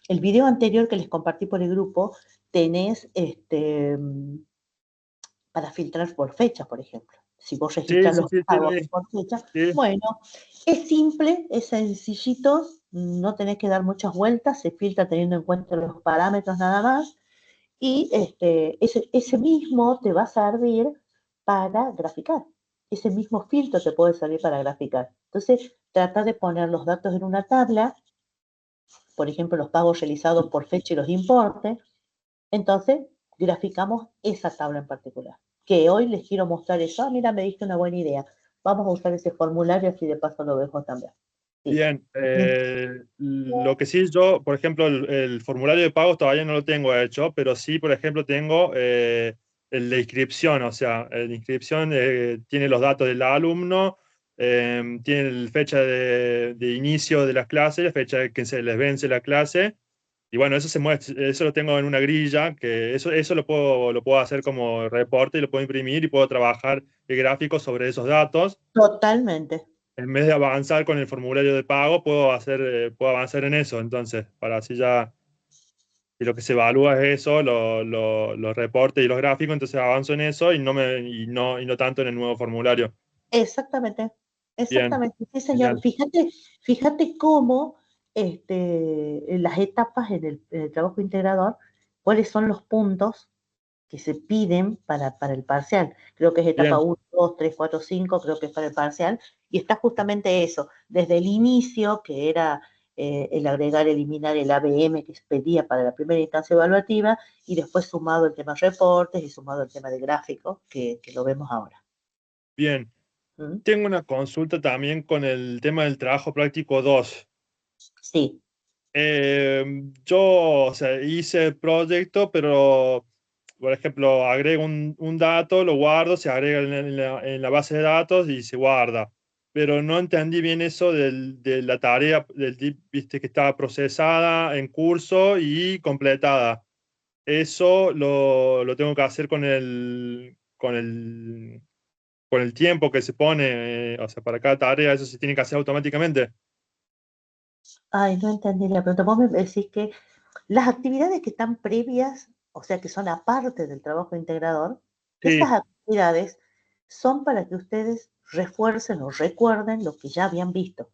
el video anterior que les compartí por el grupo, tenés para filtrar por fecha, por ejemplo. Si vos Sí, registras sí, los sí, pagos por fecha, sí. bueno, es simple, es sencillito, no tenés que dar muchas vueltas, se filtra teniendo en cuenta los parámetros nada más, y ese mismo te va a servir para graficar. Ese mismo filtro te puede servir para graficar. Entonces, trata de poner los datos en una tabla, por ejemplo, los pagos realizados por fecha y los importes. Entonces, graficamos esa tabla en particular. Que hoy les quiero mostrar eso. Ah, mira, me diste una buena idea. Vamos a usar ese formulario, así de paso lo dejo también. Sí. Bien, lo que sí yo, por ejemplo, el formulario de pagos todavía no lo tengo hecho, pero sí, por ejemplo, tengo el de inscripción, o sea, el de inscripción tiene los datos del alumno, tiene la fecha de inicio de las clases, la fecha en que se les vence la clase, y bueno, eso se muestra, eso lo tengo en una grilla, que eso lo puedo hacer como reporte y lo puedo imprimir y puedo trabajar el gráfico sobre esos datos. Totalmente. En vez de avanzar con el formulario de pago, puedo avanzar en eso. Entonces, para así ya, si lo que se evalúa es eso, los reportes y los gráficos, entonces avanzo en eso y no tanto en el nuevo formulario. Exactamente. Bien, Exactamente. Sí, señor. genial. Fíjate cómo en las etapas en el trabajo integrador, cuáles son los puntos que se piden para el parcial. Creo que es etapa Bien, 1, 2, 3, 4, 5, creo que es para el parcial, y está justamente eso, desde el inicio, que era el agregar, eliminar el ABM que se pedía para la primera instancia evaluativa, y después sumado el tema reportes y sumado el tema de gráficos, que lo vemos ahora. bien. ¿Mm? Tengo una consulta también con el tema del trabajo práctico 2. Sí. Yo, o sea, hice el proyecto, pero, por ejemplo, agrego un dato, lo guardo, se agrega en la base de datos y se guarda. Pero no entendí bien eso de la tarea, viste, que estaba procesada, en curso y completada. Eso lo tengo que hacer con el tiempo que se pone, o sea, para cada tarea, eso se tiene que hacer automáticamente. Ay, no entendí la pregunta. Vos me decís que las actividades que están previas, o sea, que son aparte del trabajo integrador, esas Sí, actividades son para que ustedes refuercen o recuerden lo que ya habían visto. O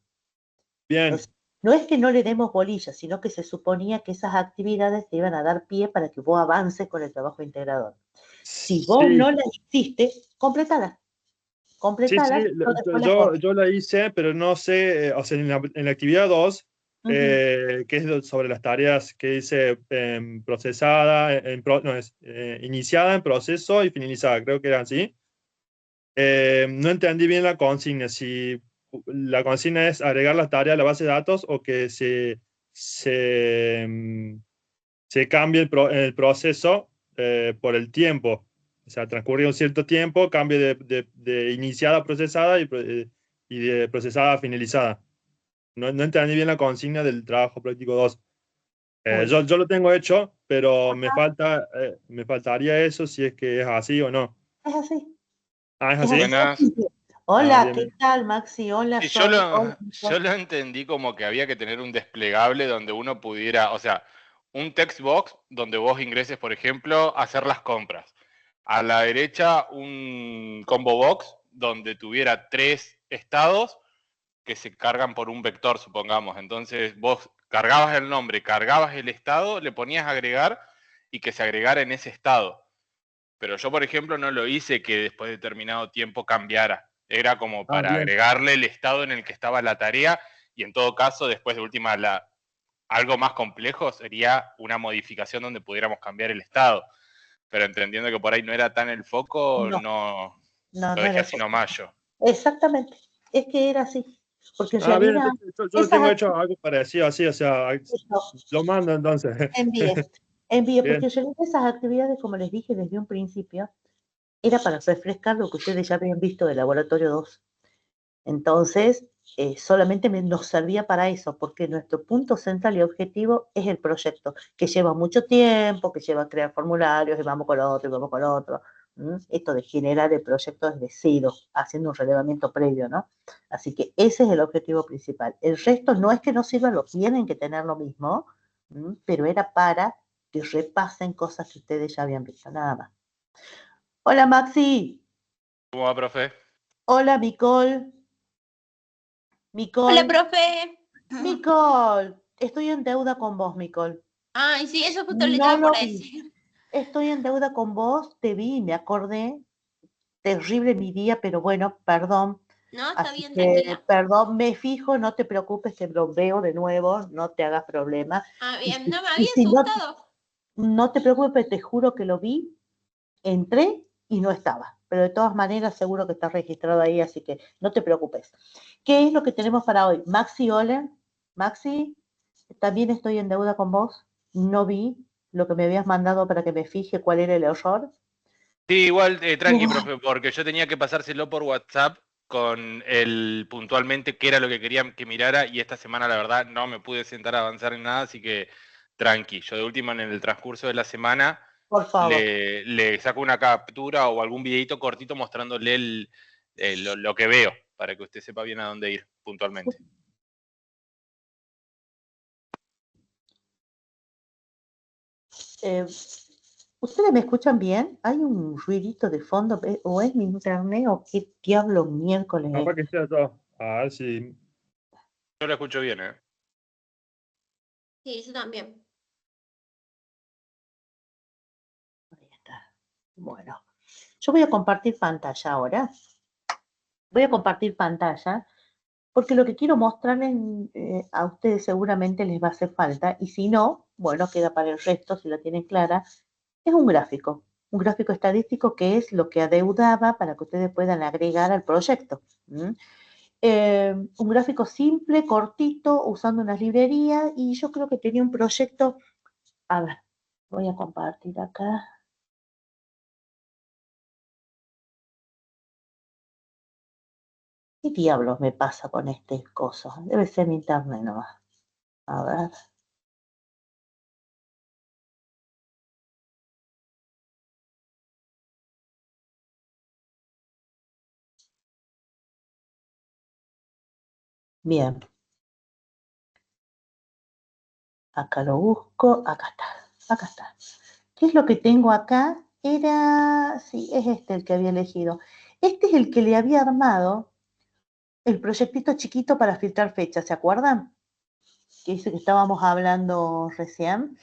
bien. sea, no es que no le demos bolilla, sino que se suponía que esas actividades te iban a dar pie para que vos avances con el trabajo integrador. Si vos Sí, no las hiciste, complétalas. sí, sí, Complétalas, yo después las corrijo. yo la hice, pero no sé, o sea, en la actividad 2, Ujú. que es sobre las tareas que dice procesada, no, es iniciada, en proceso y finalizada, creo que era así. No entendí bien la consigna, si la consigna es agregar las tareas a la base de datos o que se, se cambie el proceso por el tiempo. O sea, transcurrió un cierto tiempo, cambio de iniciada a procesada y de procesada a finalizada. No entendí bien la consigna del trabajo práctico 2. Uy, Yo lo tengo hecho, pero me faltaría eso si es que es así o no. es así. Ah, ¿es Es así así? de Buenas. simple. Ah, Hola, bien, ¿qué bien. tal, Maxi? Hola, Sí, Sol. Hola, yo Nico. lo entendí como que había que tener un desplegable donde uno pudiera, o sea, un text box donde vos ingreses, por ejemplo, a hacer las compras. A la derecha, un combo box donde tuviera 3 estados que se cargan por un vector, supongamos. Entonces vos cargabas el nombre, cargabas el estado, le ponías agregar y que se agregara en ese estado. Pero yo, por ejemplo, no lo hice que después de determinado tiempo cambiara. Era como Ah, para bien. agregarle el estado en el que estaba la tarea y en todo caso, después de última, algo más complejo sería una modificación donde pudiéramos cambiar el estado. Pero entendiendo que por ahí no era tan el foco, No, no no, lo no dejé era así eso. nomás yo. Exactamente. Es que era así. Porque en Ah, bien, realidad, entonces yo lo tengo esas hecho algo parecido así, o sea, actividades, lo mando entonces. envíe, porque Bien, en realidad esas actividades, como les dije desde un principio, era para refrescar lo que ustedes ya habían visto del laboratorio 2. Entonces, solamente nos servía para eso, porque nuestro punto central y objetivo es el proyecto, que lleva mucho tiempo, que lleva a crear formularios, y vamos con otro, y vamos con otro. Esto de generar el proyecto desde cero, haciendo un relevamiento previo, ¿no? Así que ese es el objetivo principal. El resto no es que no sirva, lo tienen que tener lo mismo, pero era para que repasen cosas que ustedes ya habían visto, nada más. Hola Maxi. ¿Cómo va, profe? Hola Micol. Hola, Micol. profe. Micol. Estoy en deuda con vos, Micol. Ay, sí, eso justo le No estaba por lo vi. decir. Estoy en deuda con vos, te vi y me acordé. Terrible mi día, pero bueno, perdón. No, está Así bien, que, tranquila. perdón, me fijo, no te preocupes, que lo veo de nuevo, no te hagas problema. Ah, Y bien, si, no me y había si no, asustado. no te preocupes, te juro que lo vi, entré y no estaba. Pero de todas maneras, seguro que está registrado ahí, así que no te preocupes. ¿Qué es lo que tenemos para hoy? Maxi Olen. Maxi, también estoy en deuda con vos. No vi lo que me habías mandado para que me fije cuál era el error. Sí, igual, tranqui, profe, porque yo tenía que pasárselo por WhatsApp con el puntualmente qué era lo que quería que mirara y esta semana la verdad no me pude sentar a avanzar en nada, así que tranqui. Yo de última en el transcurso de la semana Por favor. le saco una captura o algún videito cortito mostrándole lo que veo para que usted sepa bien a dónde ir puntualmente. ¿Ustedes me escuchan bien? ¿Hay un ruidito de fondo? ¿O es mi internet o qué diablo miércoles Capaz es? que sea yo. A ver si. Yo lo escucho bien, ¿eh? Sí, eso también. Ahí está. Bueno, yo voy a compartir pantalla ahora. Voy a compartir pantalla porque lo que quiero mostrarles a ustedes seguramente les va a hacer falta y si no, bueno, queda para el resto si la tienen clara. Es un gráfico estadístico que es lo que adeudaba para que ustedes puedan agregar al proyecto. Un gráfico simple, cortito, usando unas librerías y yo creo que tenía un proyecto, a ver, voy a compartir acá. ¿Qué diablos me pasa con este coso? Debe ser mi internet nomás. A ver. Bien. Acá lo busco. Acá está. Acá está. ¿Qué es lo que tengo acá? Sí, es este el que había elegido. Este es el que le había armado el proyectito chiquito para filtrar fechas, ¿se acuerdan? Que dice que estábamos hablando recién.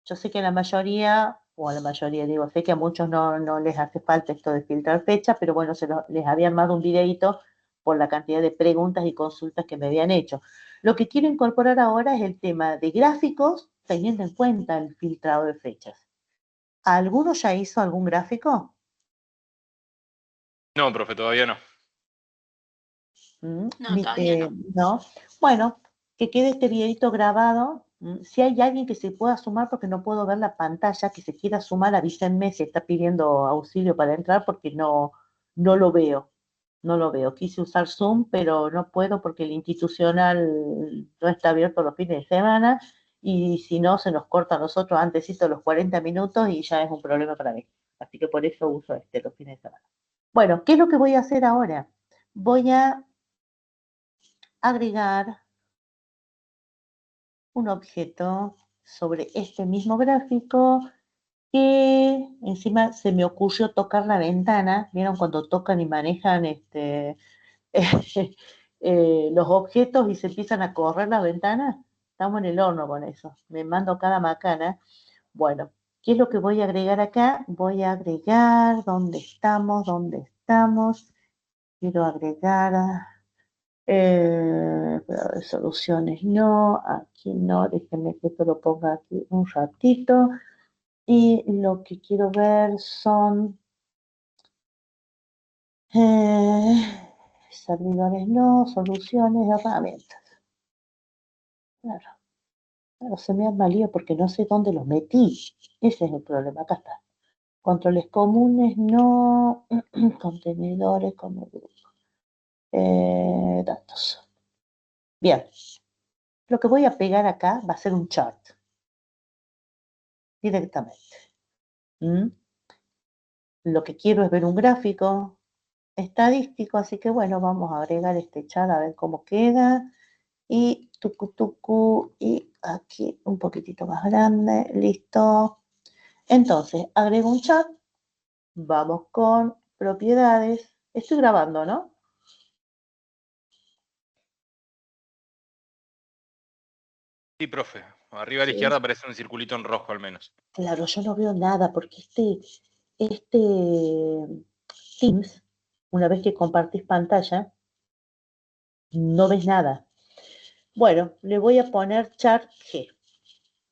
Yo sé que a la mayoría, o a la mayoría digo, sé que a muchos no les hace falta esto de filtrar fechas, pero bueno, les había armado un videito por la cantidad de preguntas y consultas que me habían hecho. Lo que quiero incorporar ahora es el tema de gráficos, teniendo en cuenta el filtrado de fechas. ¿Alguno ya hizo algún gráfico? No, profe, todavía no. No, todavía no. ¿No? Bueno, que quede este videito grabado. Si hay alguien que se pueda sumar, porque no puedo ver la pantalla, que se quiera sumar, avísenme si está pidiendo auxilio para entrar, porque no lo veo. No lo veo. Quise usar Zoom, pero no puedo porque el institucional no está abierto los fines de semana y si no, se nos corta a nosotros antesito los 40 minutos y ya es un problema para mí. Así que por eso uso los fines de semana. Bueno, ¿qué es lo que voy a hacer ahora? Voy a agregar un objeto sobre este mismo gráfico que encima se me ocurrió tocar la ventana. ¿Vieron cuando tocan y manejan los objetos y se empiezan a correr las ventanas? Estamos en el horno con eso. Me mando cada macana. Bueno, ¿qué es lo que voy a agregar acá? Voy a agregar, ¿dónde estamos? ¿Dónde estamos? Quiero agregar soluciones no, aquí no, déjenme que esto lo ponga aquí un ratito. Y lo que quiero ver son servidores no, soluciones, herramientas. Claro, claro, se me han lío porque no sé dónde los metí. Ese es el problema, acá está. Controles comunes, no, contenedores como grupo. Datos. Bien, lo que voy a pegar acá va a ser un chart directamente. Lo que quiero es ver un gráfico estadístico, así que bueno, vamos a agregar este chart a ver cómo queda. y tucu, y aquí un poquitito más grande, listo. Entonces, agrego un chat, vamos con propiedades. Estoy grabando, ¿no? Sí, profe. Arriba a la Sí. izquierda aparece un circulito en rojo al menos. Claro, yo no veo nada porque este Teams, una vez que compartís pantalla, no ves nada. Bueno, le voy a poner chart G.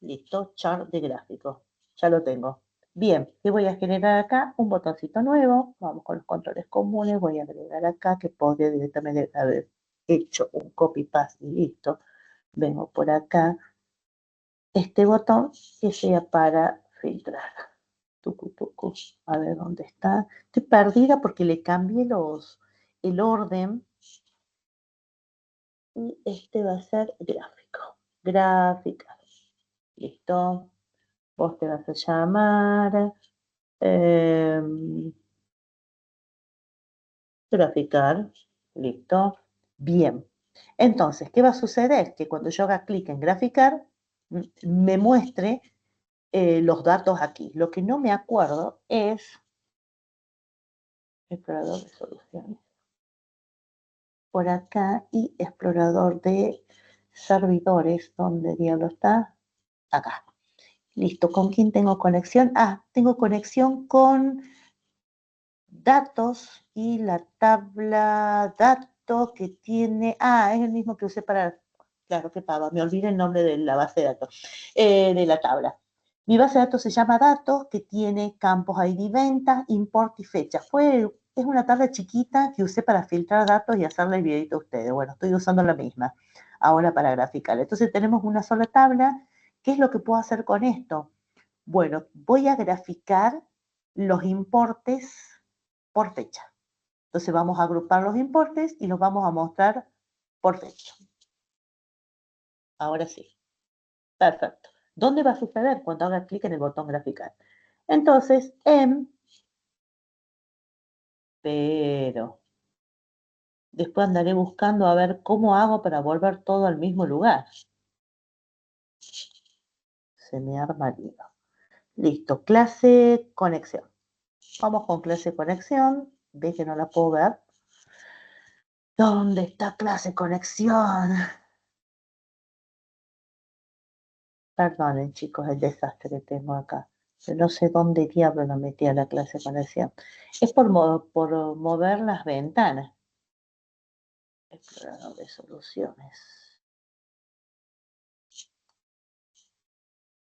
Listo, chart de gráfico. Ya lo tengo. Bien, ¿qué voy a generar acá? Un botoncito nuevo. Vamos con los controles comunes. Voy a agregar acá que podría directamente haber hecho un copy paste y listo. Vengo por acá. Este botón que sea para filtrar. Tucu. A ver dónde está. Estoy perdida porque le cambié el orden. Y este va a ser gráfico. Gráfica. Listo. Vos te vas a llamar graficar. Listo. Bien. Entonces, ¿qué va a suceder? Que cuando yo haga clic en graficar, me muestre los datos aquí. Lo que no me acuerdo es explorador de soluciones. Por acá y explorador de servidores. ¿Dónde diablo está? Acá. Listo. ¿Con quién tengo conexión? Ah, tengo conexión con datos y la tabla datos que tiene, es el mismo que usé para, claro que pava, me olvidé el nombre de la base de datos, de la tabla. Mi base de datos se llama datos, que tiene campos ID venta, import y fecha. Es una tabla chiquita que usé para filtrar datos y hacerle el videito a ustedes. Bueno, estoy usando la misma ahora para graficar. Entonces tenemos una sola tabla. ¿Qué es lo que puedo hacer con esto? Bueno, voy a graficar los importes por fecha. Entonces vamos a agrupar los importes y los vamos a mostrar por fecha. Ahora sí. Perfecto. ¿Dónde va a suceder? Cuando haga clic en el botón graficar. Entonces, pero después andaré buscando a ver cómo hago para volver todo al mismo lugar. Se me arma el lío. Listo, clase conexión. Vamos con clase conexión. Ve que no la puedo ver. ¿Dónde está clase conexión? Perdonen, chicos, el desastre que tengo acá. Yo no sé dónde diablo la metí a la clase de conexión. Es por mover las ventanas. Explorador de soluciones.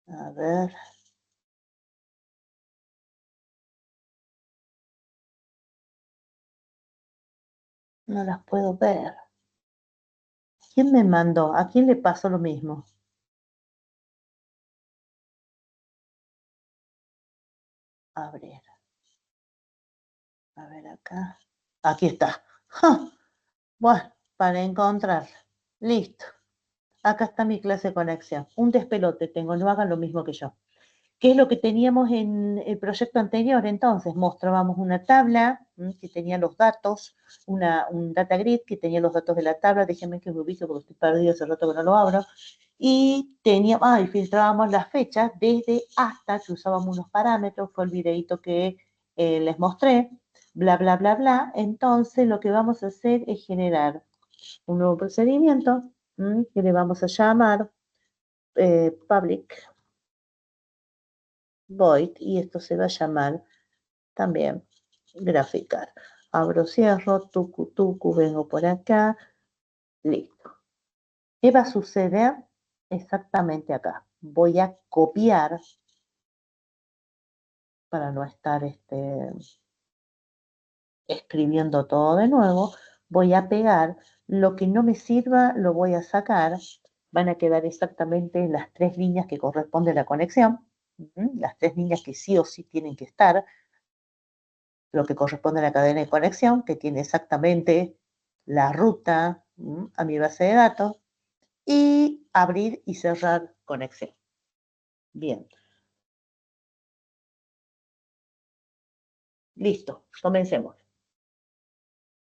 A ver. No las puedo ver. ¿Quién me mandó? ¿A quién le pasó lo mismo? Abrir. A ver acá. Aquí está. ¡Ja! Bueno, para encontrar. Listo. Acá está mi clase de conexión. Un despelote tengo, no hagan lo mismo que yo. ¿Qué es lo que teníamos en el proyecto anterior? Entonces, mostrábamos una tabla que tenía los datos, un data grid que tenía los datos de la tabla. Déjenme que me ubique porque estoy perdido, hace rato que no lo abro. Y y filtrábamos las fechas desde hasta, que usábamos unos parámetros, fue el videito que les mostré, bla, bla, bla, bla. Entonces, lo que vamos a hacer es generar un nuevo procedimiento que le vamos a llamar public void, y esto se va a llamar también graficar. Abro, cierro, tucu, vengo por acá, listo. ¿Qué va a suceder exactamente acá? Voy a copiar, para no estar escribiendo todo de nuevo, voy a pegar, lo que no me sirva lo voy a sacar, van a quedar exactamente las 3 líneas que corresponde a la conexión, las 3 líneas que sí o sí tienen que estar, lo que corresponde a la cadena de conexión, que tiene exactamente la ruta a mi base de datos, y abrir y cerrar conexión. Bien. Listo, comencemos.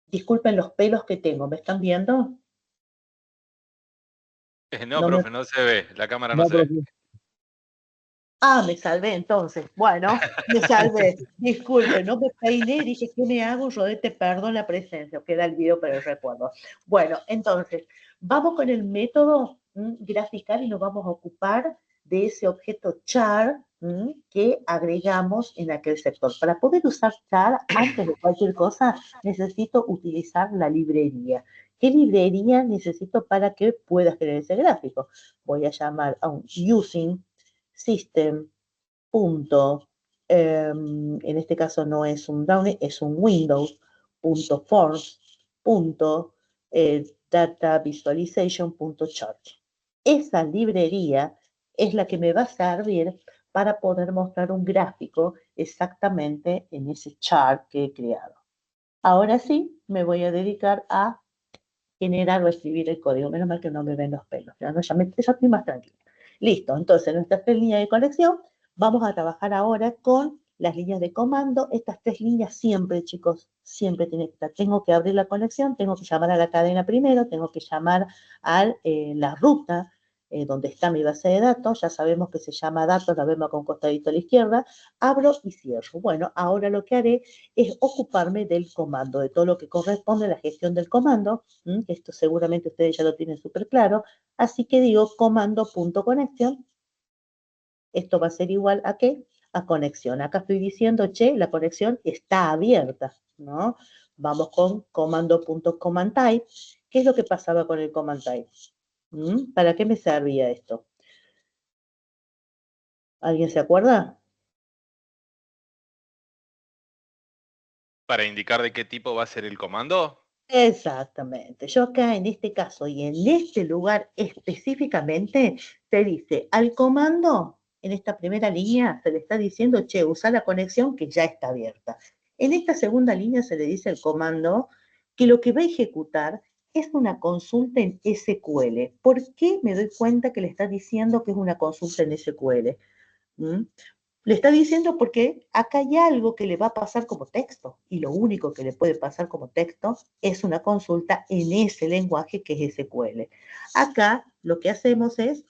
Disculpen los pelos que tengo, ¿me están viendo? No, No me- profe, no se ve. La cámara no No, se ve. profe. Ah, me salvé entonces. Bueno, me salvé. Disculpe, no me peiné, dije, ¿qué me hago? Rodete, perdón la presencia. Queda el video para el recuerdo. Bueno, entonces, vamos con el método grafical y nos vamos a ocupar de ese objeto char que agregamos en aquel sector. Para poder usar char, antes de cualquier cosa, necesito utilizar la librería. ¿Qué librería necesito para que pueda crear ese gráfico? Voy a llamar a un using system punto, en este caso no es un Downy, es un Windows punto forms punto data visualization punto chart. Esa librería es la que me va a servir para poder mostrar un gráfico exactamente en ese chart que he creado. Ahora sí, me voy a dedicar a generar o escribir el código. Menos mal que no me ven los pelos. Ya, no, ya estoy más tranquila. Listo, entonces nuestras 3 líneas de conexión, vamos a trabajar ahora con las líneas de comando. Estas 3 líneas siempre, chicos, siempre tienen que estar. Tengo que abrir la conexión, tengo que llamar a la cadena primero, tengo que llamar a la ruta donde está mi base de datos. Ya sabemos que se llama datos, la vemos con costadito a la izquierda. Abro y cierro. Bueno, ahora lo que haré es ocuparme del comando, de todo lo que corresponde a la gestión del comando. Esto seguramente ustedes ya lo tienen súper claro. Así que digo comando.conexión. Esto va a ser igual a ¿qué? A conexión. Acá estoy diciendo, che, la conexión está abierta, ¿no? Vamos con comando.commandType. ¿Qué es lo que pasaba con el command type? ¿Para qué me servía esto? ¿Alguien se acuerda? Para indicar de qué tipo va a ser el comando. Exactamente. Yo acá en este caso y en este lugar específicamente te dice al comando, en esta primera línea se le está diciendo, che, usa la conexión que ya está abierta. En esta segunda línea se le dice al comando que lo que va a ejecutar es una consulta en SQL. ¿Por qué me doy cuenta que le está diciendo que es una consulta en SQL? ¿Mm? Le está diciendo porque acá hay algo que le va a pasar como texto y lo único que le puede pasar como texto es una consulta en ese lenguaje que es SQL. Acá lo que hacemos es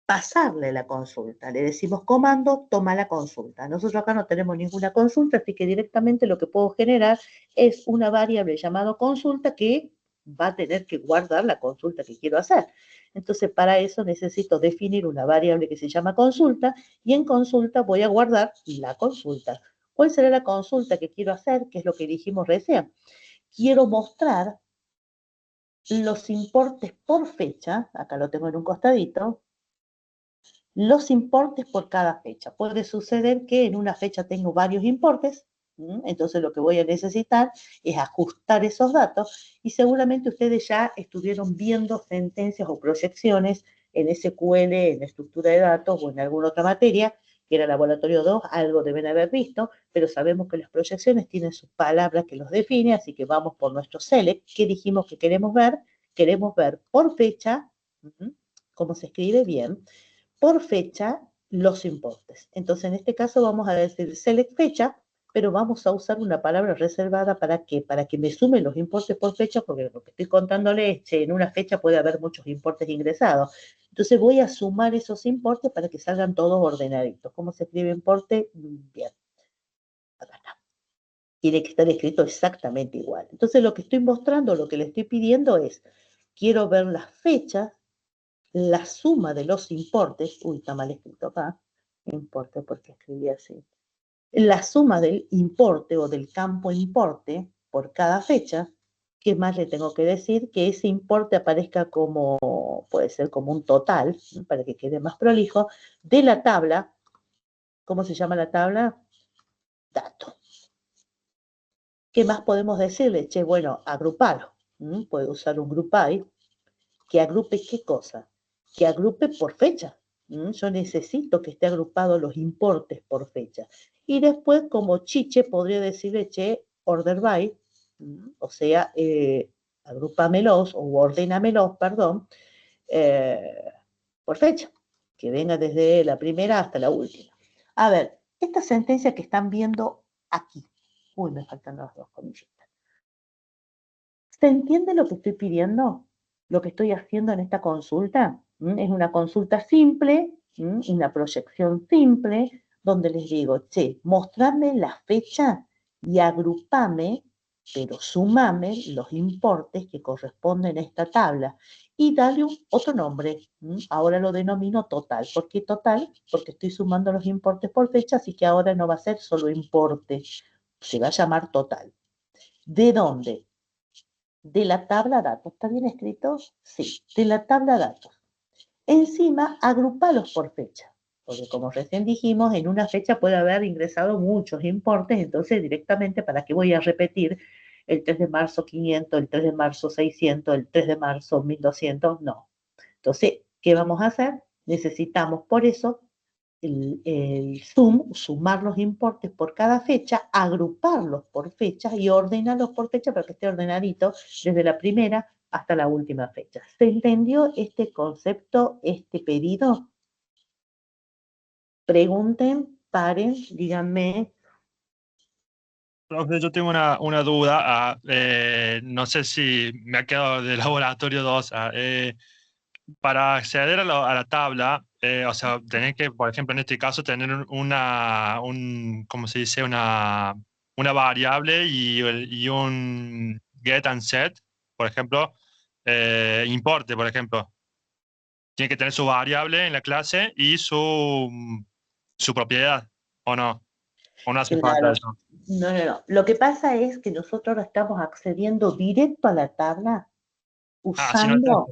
pasarle la consulta. Le decimos comando, toma la consulta. Nosotros acá no tenemos ninguna consulta, así que directamente lo que puedo generar es una variable llamada consulta que va a tener que guardar la consulta que quiero hacer. Entonces, para eso necesito definir una variable que se llama consulta y en consulta voy a guardar la consulta. ¿Cuál será la consulta que quiero hacer? Que es lo que dijimos recién. Quiero mostrar los importes por fecha, acá lo tengo en un costadito, los importes por cada fecha. Puede suceder que en una fecha tengo varios importes, entonces lo que voy a necesitar es ajustar esos datos y seguramente ustedes ya estuvieron viendo sentencias o proyecciones en SQL, en estructura de datos o en alguna otra materia, que era laboratorio 2, algo deben haber visto, pero sabemos que las proyecciones tienen sus palabras que los define, así que vamos por nuestro select. ¿Qué dijimos que queremos ver? Queremos ver por fecha, cómo se escribe bien, por fecha los importes. Entonces, en este caso vamos a decir select fecha, pero vamos a usar una palabra reservada ¿para qué? Para que me sumen los importes por fecha, porque lo que estoy contándole es que en una fecha puede haber muchos importes ingresados. Entonces voy a sumar esos importes para que salgan todos ordenaditos. ¿Cómo se escribe importe? Bien. Acá está. Tiene que estar escrito exactamente igual. Entonces lo que estoy mostrando, lo que le estoy pidiendo es, quiero ver las fechas, la suma de los importes, uy, está mal escrito acá, importe porque escribí así, la suma del importe o del campo importe por cada fecha, ¿qué más le tengo que decir? Que ese importe aparezca como, puede ser como un total, para que quede más prolijo, de la tabla. ¿Cómo se llama la tabla? Dato. ¿Qué más podemos decirle? Che, bueno, agrupalo. Puede usar un group by que agrupe qué cosa, que agrupe por fecha. Yo necesito que esté agrupado los importes por fecha. Y después, como chiche, podría decirle, che, order by, o sea, agrúpamelos o ordénamelos, perdón, por fecha, que venga desde la primera hasta la última. A ver, esta sentencia que están viendo aquí, uy, me faltan las dos comillitas. ¿Se entiende lo que estoy pidiendo? ¿Lo que estoy haciendo en esta consulta? Es una consulta simple, una proyección simple, donde les digo, che, mostrame la fecha y agrupame, pero sumame los importes que corresponden a esta tabla y dale otro nombre. Ahora lo denomino total. ¿Por qué total? Porque estoy sumando los importes por fecha, así que ahora no va a ser solo importe, se va a llamar total. ¿De dónde? De la tabla datos. ¿Está bien escrito? Sí, de la tabla datos. Encima, agrupalos por fecha, porque como recién dijimos, en una fecha puede haber ingresado muchos importes, entonces directamente, ¿para qué voy a repetir el 3 de marzo 500, el 3 de marzo 600, el 3 de marzo 1200? No. Entonces, ¿qué vamos a hacer? Necesitamos, por eso, sumar los importes por cada fecha, agruparlos por fecha y ordenarlos por fecha para que esté ordenadito desde la primera hasta la última fecha. ¿Se entendió este concepto, este pedido? Pregunten, paren, díganme. Profe, yo tengo una duda. No sé si me ha quedado de laboratorio 2. Para acceder a la tabla, o sea, tenés que, por ejemplo, en este caso, tener ¿cómo se dice? Una variable y un get and set, por ejemplo, importe, por ejemplo. Tiene que tener su variable en la clase y su propiedad, ¿o no? ¿O no hace falta Claro, eso? no. Lo que pasa es que nosotros estamos accediendo directo a la tabla Ah, si no está. usando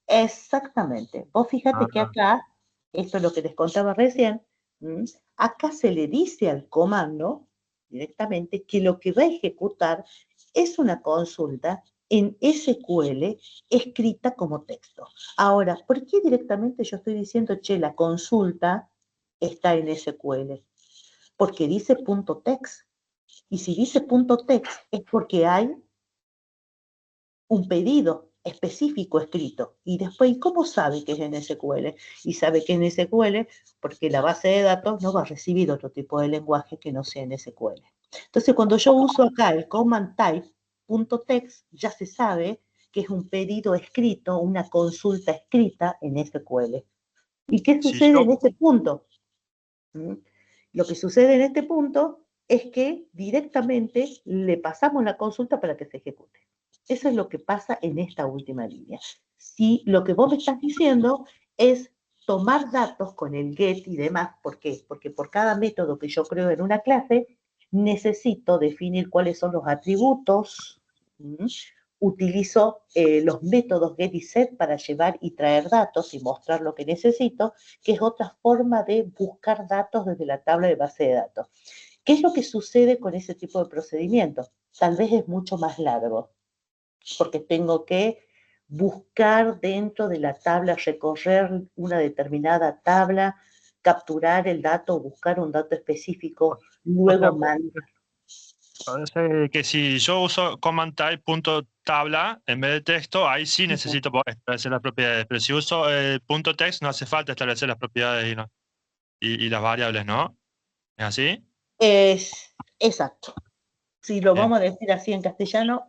exactamente. Vos fíjate que Ah, acá, esto es lo que les contaba recién, acá se le dice al comando directamente que lo que va a ejecutar es una consulta en SQL escrita como texto. Ahora, ¿por qué directamente yo estoy diciendo, che, la consulta está en SQL? Porque dice punto text. Y si dice punto text es porque hay un pedido específico escrito. Y después, ¿cómo sabe que es en SQL? Y sabe que es en SQL porque la base de datos no va a recibir otro tipo de lenguaje que no sea en SQL. Entonces, cuando yo uso acá el command type.text, ya se sabe que es un pedido escrito, una consulta escrita en SQL. ¿Y qué si sucede yo, en este punto? Lo que sucede en este punto es que directamente le pasamos la consulta para que se ejecute. Eso es lo que pasa en esta última línea. Si lo que vos me estás diciendo es tomar datos con el get y demás, ¿por qué? Porque por cada método que yo creo en una clase, necesito definir cuáles son los atributos. Utilizo los métodos get y set para llevar y traer datos y mostrar lo que necesito, que es otra forma de buscar datos desde la tabla de base de datos. ¿Qué es lo que sucede con ese tipo de procedimientos? Tal vez es mucho más largo, porque tengo que buscar dentro de la tabla, recorrer una determinada tabla, capturar el dato, buscar un dato específico, o sea, luego mandar. parece que si yo uso command type punto tabla en vez de texto, ahí sí necesito establecer las propiedades. Pero si uso punto text, no hace falta establecer las propiedades y las variables, ¿no? ¿Es así? Es exacto. Si lo Bien. vamos a decir así en castellano,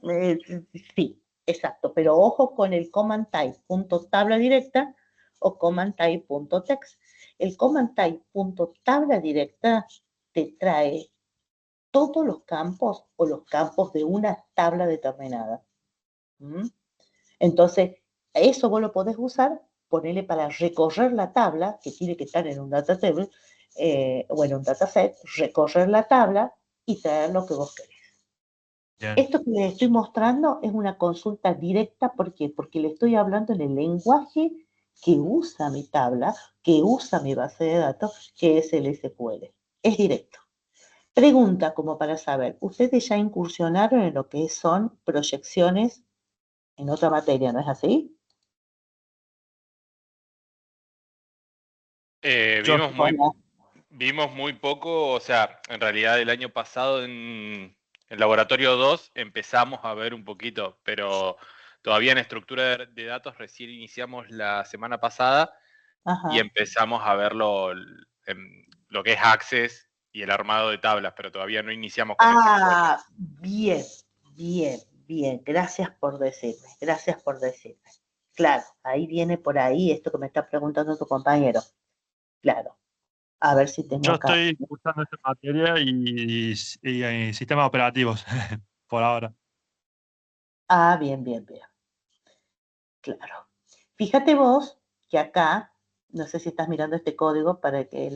sí, exacto. Pero ojo con el command type punto tabla directa o command type punto text. El command type punto tabla directa te trae todos los campos o los campos de una tabla determinada. Entonces, eso vos lo podés usar, ponerle para recorrer la tabla, que tiene que estar en un data table, o en un dataset, recorrer la tabla y traer lo que vos querés. Bien. Esto que les estoy mostrando es una consulta directa, ¿por qué? Porque le estoy hablando en el lenguaje que usa mi tabla, que usa mi base de datos, que es el SQL. Es directo. Pregunta como para saber, ¿ustedes ya incursionaron en lo que son proyecciones en otra materia, no es así? Yo, Vimos muy poco, o sea, en realidad el año pasado en Laboratorio 2 empezamos a ver un poquito, pero todavía en estructura de datos recién iniciamos la semana pasada y Ajá. empezamos a verlo en lo que es Access y el armado de tablas, pero todavía no iniciamos con SQL. Bien, bien, bien. Gracias por decirme, gracias por decirme. Claro, ahí viene por ahí esto que me está preguntando tu compañero. Claro, a ver si tengo Yo acá. estoy usando esta materia y sistemas operativos por ahora. Ah, bien, bien, bien. Claro. Fíjate vos que acá, no sé si estás mirando este código para que,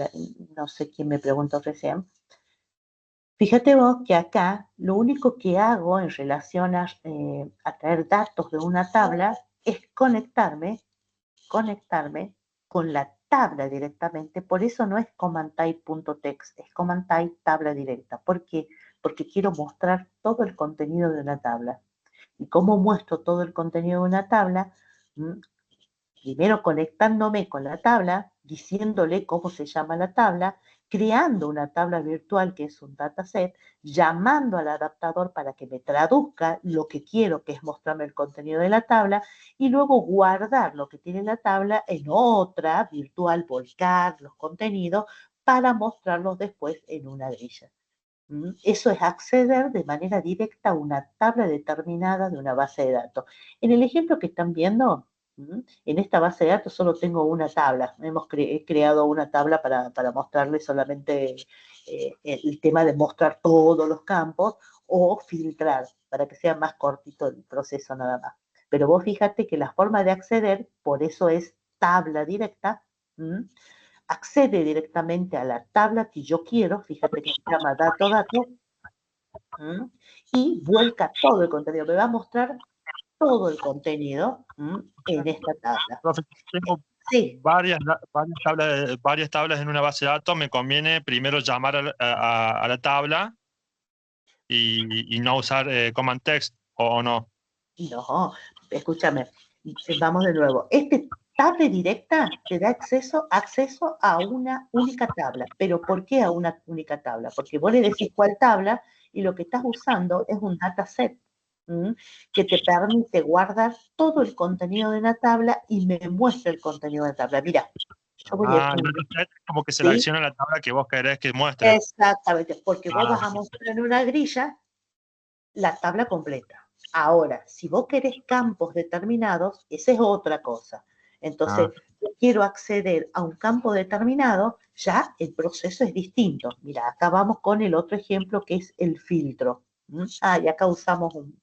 no sé quién me preguntó recién. Fíjate vos que acá lo único que hago en relación a traer datos de una tabla es conectarme con la tabla directamente. Por eso no es command type.text, es command type tabla directa. ¿Por qué? Porque quiero mostrar todo el contenido de una tabla. ¿Y cómo muestro todo el contenido de una tabla? Primero conectándome con la tabla, diciéndole cómo se llama la tabla, creando una tabla virtual que es un dataset, llamando al adaptador para que me traduzca lo que quiero, que es mostrarme el contenido de la tabla, y luego guardar lo que tiene la tabla en otra virtual, volcar los contenidos para mostrarlos después en una grilla. Eso es acceder de manera directa a una tabla determinada de una base de datos. En el ejemplo que están viendo, en esta base de datos solo tengo una tabla. He creado una tabla para mostrarles solamente el tema de mostrar todos los campos o filtrar para que sea más cortito el proceso nada más. Pero vos fíjate que la forma de acceder, por eso es tabla directa, accede directamente a la tabla que yo quiero, fíjate que se llama dato, y vuelca todo el contenido. Me va a mostrar todo el contenido en esta tabla. Profe, tengo Sí, varias tablas en una base de datos. Me conviene primero llamar a la tabla y no usar command text o no. no, escúchame, vamos de nuevo. Este tabla directa te da acceso a una única tabla. ¿Pero por qué a una única tabla? Porque vos le decís cuál tabla y lo que estás usando es un dataset que te permite guardar todo el contenido de la tabla y me muestra el contenido de la tabla. Mira, yo voy a... El dataset es como que ¿sí? selecciona la tabla que vos querés que muestre. Exactamente, porque vos vas a mostrar en una grilla la tabla completa. Ahora, si vos querés campos determinados, esa es otra cosa. Entonces, yo quiero acceder a un campo determinado, ya el proceso es distinto. Mira, acá vamos con el otro ejemplo que es el filtro. Y acá usamos un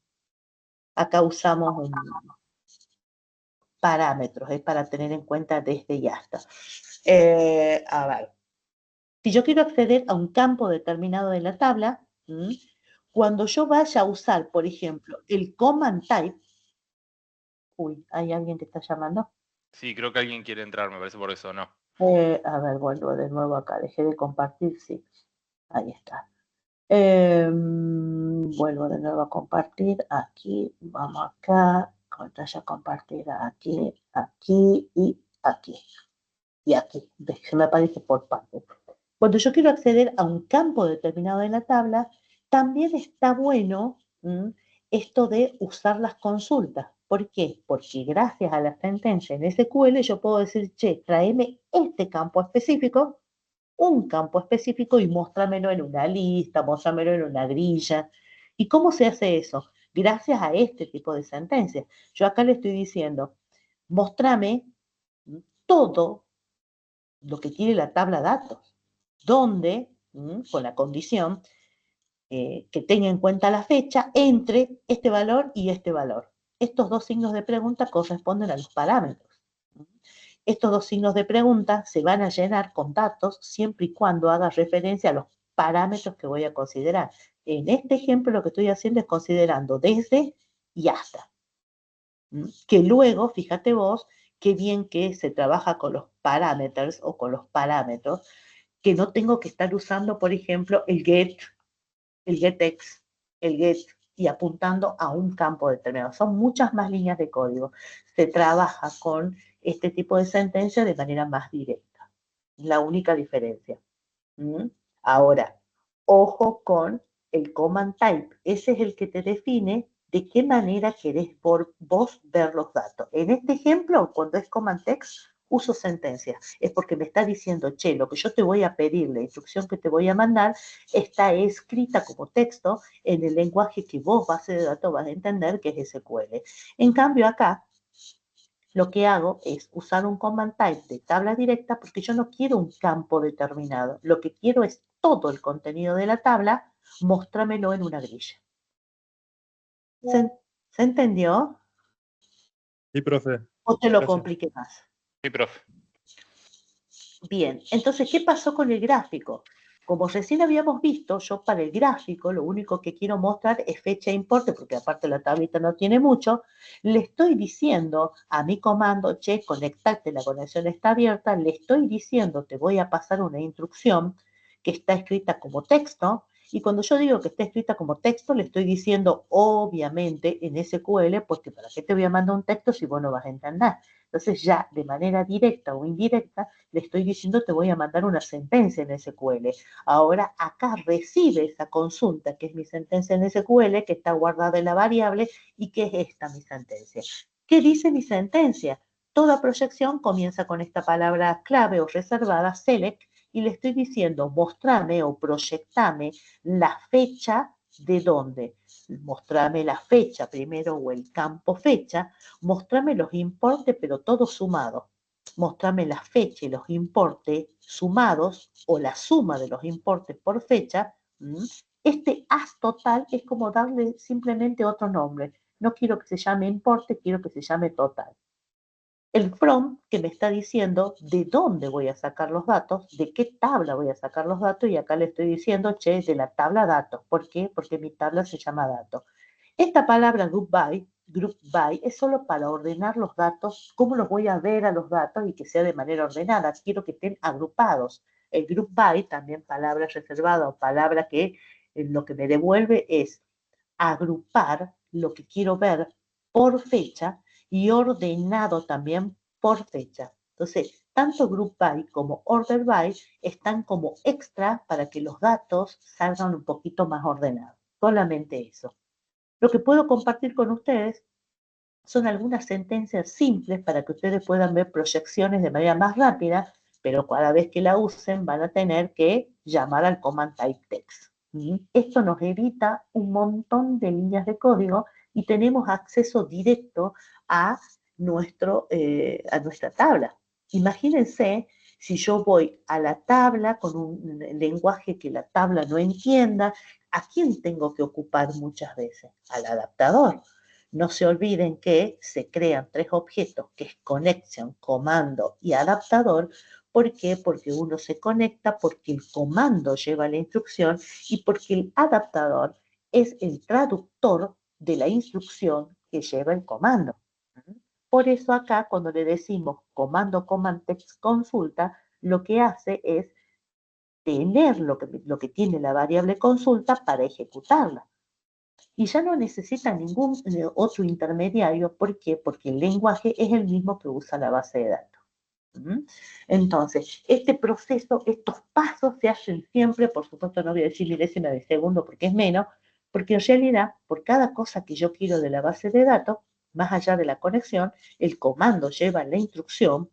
parámetros, es para tener en cuenta desde y hasta. A ver, si yo quiero acceder a un campo determinado de la tabla, cuando yo vaya a usar, por ejemplo, el command type, ¿hay alguien que está llamando? Sí, creo que alguien quiere entrar, me parece por eso, ¿no? A ver, vuelvo de nuevo acá, dejé de compartir, sí, ahí está. Vuelvo de nuevo a compartir, aquí, vamos acá, pantalla compartida, aquí, aquí y aquí. Y aquí, se me aparece por partes. Cuando yo quiero acceder a un campo determinado de la tabla, también está bueno esto de usar las consultas. ¿Por qué? Porque gracias a la sentencia en SQL yo puedo decir, che, tráeme este campo específico, un campo específico y muéstramelo en una lista, muéstramelo en una grilla. ¿Y cómo se hace eso? Gracias a este tipo de sentencias. Yo acá le estoy diciendo, mostrame todo lo que tiene la tabla datos, donde, con la condición que tenga en cuenta la fecha entre este valor y este valor. Estos dos signos de pregunta corresponden a los parámetros. Estos dos signos de pregunta se van a llenar con datos siempre y cuando haga referencia a los parámetros que voy a considerar. En este ejemplo lo que estoy haciendo es considerando desde y hasta. Que luego, fíjate vos, qué bien que se trabaja con los parámetros o con los parámetros, que no tengo que estar usando, por ejemplo, el getX, el get y apuntando a un campo determinado. Son muchas más líneas de código. Se trabaja con este tipo de sentencia de manera más directa. La única diferencia. Ahora, ojo con el command type. Ese es el que te define de qué manera querés vos ver los datos. En este ejemplo, cuando es command text, uso sentencia. Es porque me está diciendo, che, lo que yo te voy a pedir, la instrucción que te voy a mandar, está escrita como texto en el lenguaje que vos, base de datos, vas a entender, que es SQL. En cambio, acá, lo que hago es usar un command type de tabla directa porque yo no quiero un campo determinado. Lo que quiero es todo el contenido de la tabla, móstramelo en una grilla. ¿Se entendió? Sí, profe. ¿O te lo Gracias. compliqué más? Sí, profe. Bien, entonces, ¿qué pasó con el gráfico? Como recién habíamos visto, yo para el gráfico lo único que quiero mostrar es fecha e importe, porque aparte la tablita no tiene mucho, le estoy diciendo a mi comando, che, conectate, la conexión está abierta, le estoy diciendo, te voy a pasar una instrucción que está escrita como texto, y cuando yo digo que está escrita como texto, le estoy diciendo, obviamente, en SQL, porque ¿para qué te voy a mandar un texto si vos no vas a entender? Entonces ya de manera directa o indirecta le estoy diciendo te voy a mandar una sentencia en SQL. Ahora acá recibe esa consulta que es mi sentencia en SQL, que está guardada en la variable y que es esta mi sentencia. ¿Qué dice mi sentencia? Toda proyección comienza con esta palabra clave o reservada, select, y le estoy diciendo mostrame o proyectame la fecha de dónde. Mostrame la fecha primero o el campo fecha, mostrame los importes, pero todos sumados. Mostrame la fecha y los importes sumados o la suma de los importes por fecha. Este as total es como darle simplemente otro nombre. No quiero que se llame importe, quiero que se llame total. El from que me está diciendo de dónde voy a sacar los datos, de qué tabla voy a sacar los datos, y acá le estoy diciendo, che, de la tabla datos. ¿Por qué? Porque mi tabla se llama datos. Esta palabra group by, es solo para ordenar los datos, cómo los voy a ver a los datos y que sea de manera ordenada. Quiero que estén agrupados. El group by, también palabra reservada o palabra que lo que me devuelve es agrupar lo que quiero ver por fecha y ordenado también por fecha. Entonces, tanto group by como order by están como extra para que los datos salgan un poquito más ordenados. Solamente eso. Lo que puedo compartir con ustedes son algunas sentencias simples para que ustedes puedan ver proyecciones de manera más rápida, pero cada vez que la usen van a tener que llamar al command type text. Esto nos evita un montón de líneas de código y tenemos acceso directo a nuestra tabla. Imagínense si yo voy a la tabla con un lenguaje que la tabla no entienda, ¿a quién tengo que ocupar muchas veces? Al adaptador. No se olviden que se crean tres objetos, que es connection, comando y adaptador. ¿Por qué? Porque uno se conecta, porque el comando lleva la instrucción y porque el adaptador es el traductor de la instrucción que lleva el comando. Por eso acá cuando le decimos comando command text consulta, lo que hace es tener lo que tiene la variable consulta para ejecutarla. Y ya no necesita ningún otro intermediario. ¿Por qué? Porque el lenguaje es el mismo que usa la base de datos. Entonces, este proceso, estos pasos se hacen siempre, por supuesto no voy a decir milésima de segundo porque es menos, porque en realidad, por cada cosa que yo quiero de la base de datos, más allá de la conexión, el comando lleva la instrucción,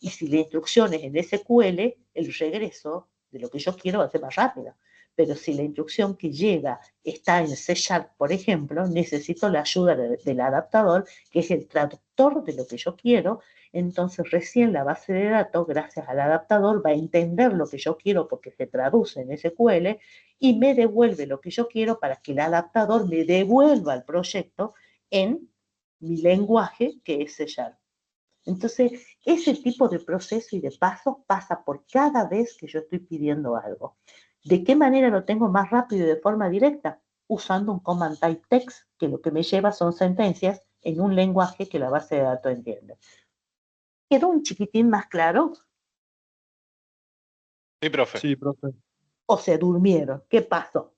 y si la instrucción es en SQL, el regreso de lo que yo quiero va a ser más rápido. Pero si la instrucción que llega está en C#, por ejemplo, necesito la ayuda del adaptador, que es el traductor de lo que yo quiero. Entonces recién la base de datos, gracias al adaptador, va a entender lo que yo quiero porque se traduce en SQL y me devuelve lo que yo quiero para que el adaptador me devuelva el proyecto en mi lenguaje, que es C#. Entonces, ese tipo de proceso y de pasos pasa por cada vez que yo estoy pidiendo algo. ¿De qué manera lo tengo más rápido y de forma directa? Usando un command type text, que lo que me lleva son sentencias en un lenguaje que la base de datos entiende. ¿Quedó un chiquitín más claro? Sí, profe. Sí, profe. ¿O se durmieron? ¿Qué pasó?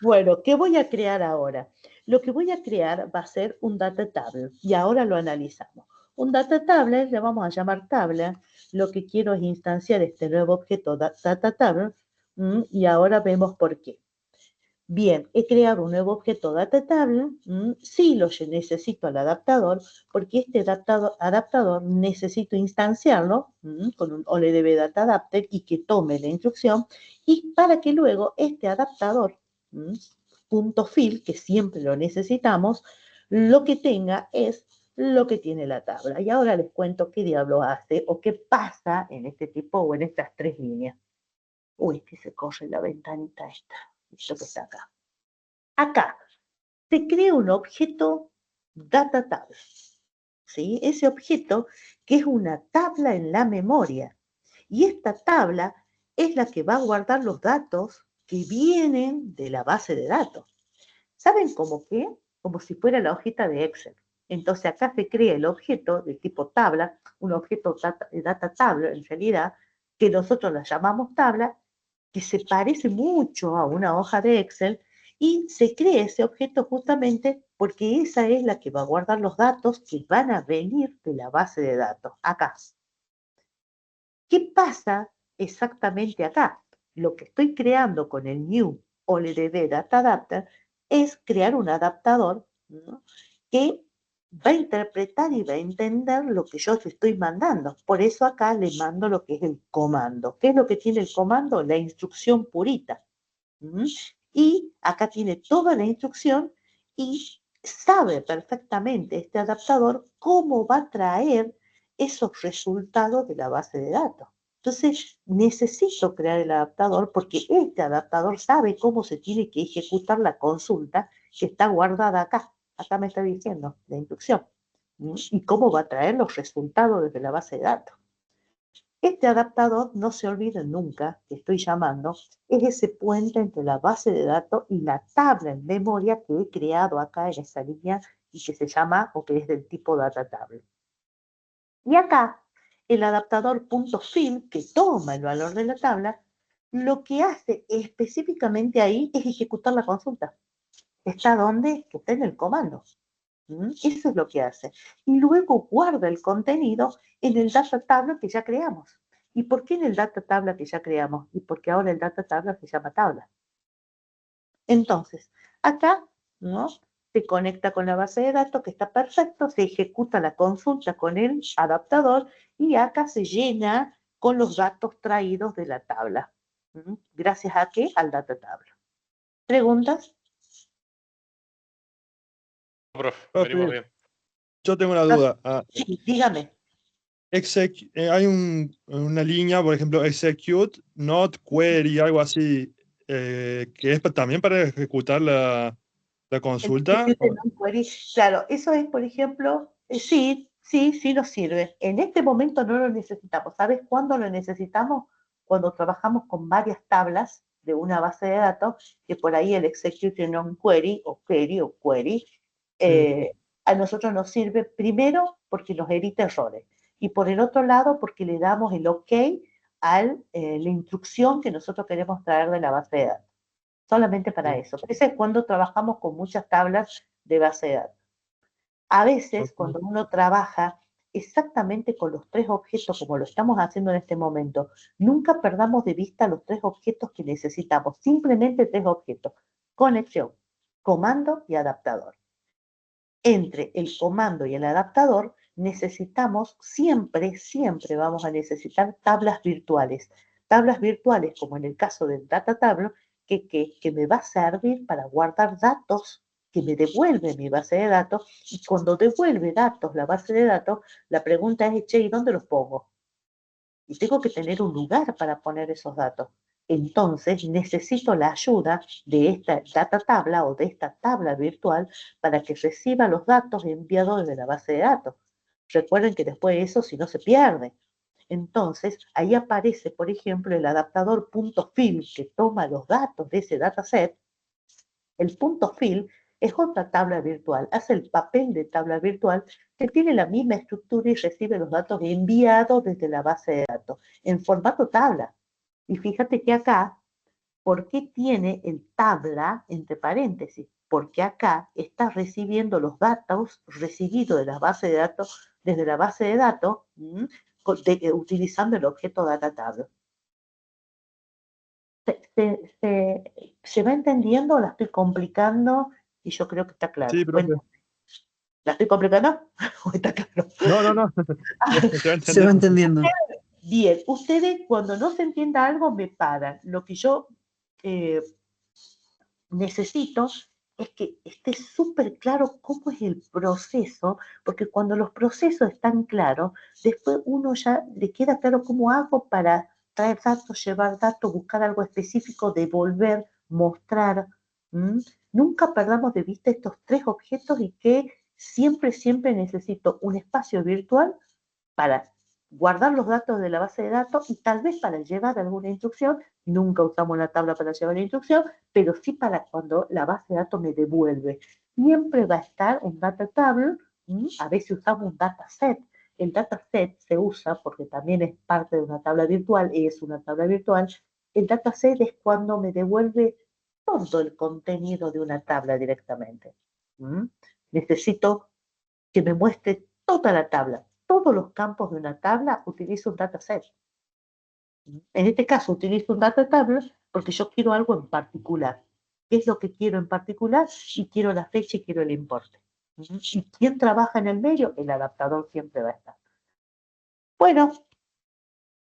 Bueno, ¿qué voy a crear ahora? Lo que voy a crear va a ser un data table y ahora lo analizamos. Un data table, le vamos a llamar tabla. Lo que quiero es instanciar este nuevo objeto data table y ahora vemos por qué. Bien, he creado un nuevo objeto data table. Sí lo necesito al adaptador, porque este adaptador necesito instanciarlo con un OLEDB data adapter y que tome la instrucción, y para que luego este adaptador, .fill, que siempre lo necesitamos, lo que tenga es lo que tiene la tabla. Y ahora les cuento qué diablo hace o qué pasa en este tipo o en estas tres líneas. Uy, que se corre la ventanita esta, esto que está acá. Acá se crea un objeto data tabla. ¿Sí? Ese objeto que es una tabla en la memoria. Y esta tabla es la que va a guardar los datos que vienen de la base de datos. ¿Saben cómo qué? Como si fuera la hojita de Excel. Entonces acá se crea el objeto de tipo tabla, un objeto data tabla en realidad, que nosotros la llamamos tabla, que se parece mucho a una hoja de Excel, y se crea ese objeto justamente porque esa es la que va a guardar los datos que van a venir de la base de datos, acá. ¿Qué pasa exactamente acá? Lo que estoy creando con el New OLED Data Adapter es crear un adaptador, ¿no?, que va a interpretar y va a entender lo que yo te estoy mandando. Por eso acá le mando lo que es el comando. ¿Qué es lo que tiene el comando? La instrucción purita. Y acá tiene toda la instrucción y sabe perfectamente este adaptador cómo va a traer esos resultados de la base de datos. Entonces, necesito crear el adaptador porque este adaptador sabe cómo se tiene que ejecutar la consulta que está guardada acá. Acá me está diciendo la instrucción. Y cómo va a traer los resultados desde la base de datos. Este adaptador, no se olviden nunca, que estoy llamando, es ese puente entre la base de datos y la tabla en memoria que he creado acá en esta línea y que se llama, o que es del tipo data table. Y acá, el adaptador .fill, que toma el valor de la tabla, lo que hace específicamente ahí es ejecutar la consulta. ¿Está dónde? Que está en el comando. Eso es lo que hace. Y luego guarda el contenido en el data tabla que ya creamos. ¿Y por qué en el data tabla que ya creamos? Y porque ahora el data tabla se llama tabla. Entonces, acá, ¿no?, se conecta con la base de datos, que está perfecto, se ejecuta la consulta con el adaptador y acá se llena con los datos traídos de la tabla. ¿Gracias a qué? Al data tabla. ¿Preguntas? Profe, Profe, venimos bien. yo tengo una duda. Sí, dígame. Hay una línea, por ejemplo, execute not query, algo así, que es también para ejecutar la consulta. Claro, eso es, por ejemplo, sí nos sirve. En este momento no lo necesitamos. ¿Sabes cuándo lo necesitamos? Cuando trabajamos con varias tablas de una base de datos, que por ahí el execute non query o query, a nosotros nos sirve primero porque nos evita errores y por el otro lado porque le damos el OK a la instrucción que nosotros queremos traer de la base de datos. Solamente para eso. Ese es cuando trabajamos con muchas tablas de base de datos. A veces, cuando uno trabaja exactamente con los tres objetos, como lo estamos haciendo en este momento, nunca perdamos de vista los tres objetos que necesitamos. Simplemente tres objetos: conexión, comando y adaptador. Entre el comando y el adaptador necesitamos siempre vamos a necesitar tablas virtuales. Tablas virtuales, como en el caso del data table, que me va a servir para guardar datos que me devuelve mi base de datos, y cuando devuelve datos la base de datos, la pregunta es, che, ¿y dónde los pongo? Y tengo que tener un lugar para poner esos datos. Entonces necesito la ayuda de esta data tabla o de esta tabla virtual para que reciba los datos enviados desde la base de datos. Recuerden que después de eso, si no, se pierde. Entonces, ahí aparece, por ejemplo, el adaptador .fill que toma los datos de ese dataset. El .fill es otra tabla virtual, hace el papel de tabla virtual que tiene la misma estructura y recibe los datos enviados desde la base de datos en formato tabla. Y fíjate que acá, ¿por qué tiene el tabla entre paréntesis? Porque acá está recibiendo los datos recibidos de la base de datos, desde la base de datos, utilizando el objeto data tabla. ¿Se va entendiendo o la estoy complicando? Y yo creo que está claro. Sí, profe. Bueno, ¿la estoy complicando? ¿O está claro? No. Se va entendiendo. Bien, ustedes cuando no se entienda algo me paran. Lo que yo necesito es que esté súper claro cómo es el proceso, porque cuando los procesos están claros, después uno ya le queda claro cómo hago para traer datos, llevar datos, buscar algo específico, devolver, mostrar. Nunca perdamos de vista estos tres objetos y que siempre, siempre necesito un espacio virtual para guardar los datos de la base de datos y tal vez para llevar alguna instrucción. Nunca usamos la tabla para llevar la instrucción, pero sí para cuando la base de datos me devuelve. Siempre va a estar un data table, a veces usamos un dataset. El dataset se usa porque también es parte de una tabla virtual, es una tabla virtual. El dataset es cuando me devuelve todo el contenido de una tabla directamente. Necesito que me muestre toda la tabla. Todos los campos de una tabla utilizo un dataset. En este caso utilizo un data table porque yo quiero algo en particular. ¿Qué es lo que quiero en particular? Y quiero la fecha y quiero el importe. ¿Y quién trabaja en el medio? El adaptador siempre va a estar. Bueno,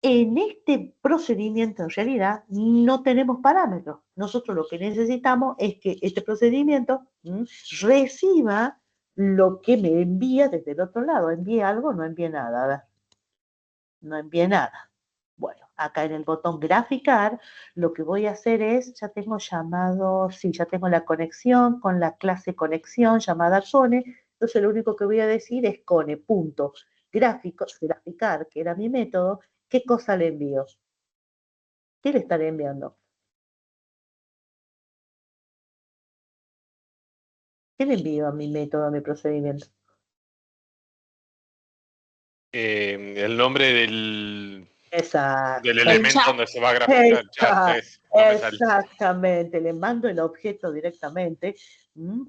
en este procedimiento en realidad no tenemos parámetros. Nosotros lo que necesitamos es que este procedimiento reciba lo que me envía desde el otro lado. Envíe algo, no envíe nada. A ver. No envíe nada. Bueno, acá en el botón graficar, lo que voy a hacer es, ya tengo llamado, sí, ya tengo la conexión con la clase conexión llamada Cone. Entonces lo único que voy a decir es graficar, que era mi método, ¿qué cosa le envío? ¿Qué le estaré enviando? ¿Qué le envío a mi método, a mi procedimiento? El nombre del Exacto. elemento chat. donde se va a graficar el chat. No me sale. Exactamente, le mando el objeto directamente.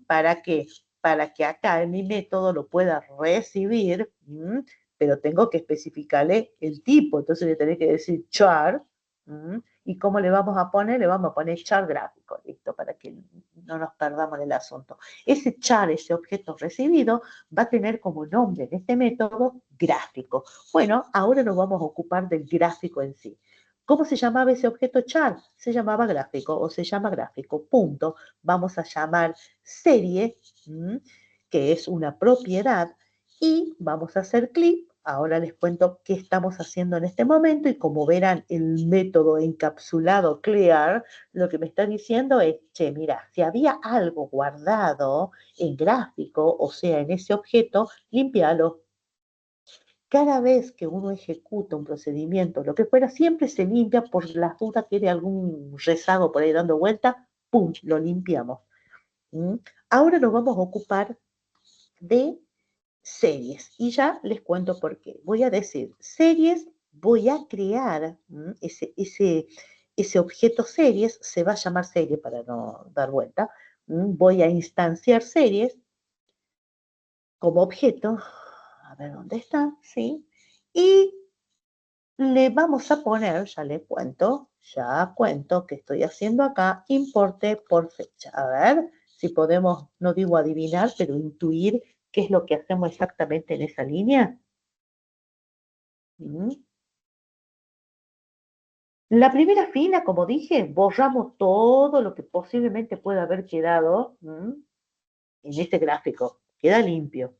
¿Para qué? Para que acá en mi método lo pueda recibir, pero tengo que especificarle el tipo. Entonces le tenés que decir char. ¿Y cómo le vamos a poner? Le vamos a poner char gráfico, listo, para que no nos perdamos en el asunto. Ese char, ese objeto recibido, va a tener como nombre en este método gráfico. Bueno, ahora nos vamos a ocupar del gráfico en sí. ¿Cómo se llamaba ese objeto char? Se llamaba gráfico o se llama gráfico, punto. Vamos a llamar serie, que es una propiedad, y vamos a hacer clic. Ahora les cuento qué estamos haciendo en este momento y como verán el método encapsulado clear, lo que me está diciendo es, che, mira, si había algo guardado en gráfico, o sea, en ese objeto, limpialo. Cada vez que uno ejecuta un procedimiento, lo que fuera, siempre se limpia por las dudas, tiene algún rezago por ahí dando vuelta, ¡pum!, lo limpiamos. Ahora nos vamos a ocupar de series y ya les cuento por qué. Voy a decir series, voy a crear ese objeto series, se va a llamar serie para no dar vuelta. Voy a instanciar series como objeto. A ver dónde está, sí. Y le vamos a poner, ya cuento que estoy haciendo acá, importe por fecha. A ver si podemos, no digo adivinar, pero intuir qué es lo que hacemos exactamente en esa línea. La primera fila, como dije, borramos todo lo que posiblemente pueda haber quedado en este gráfico. Queda limpio.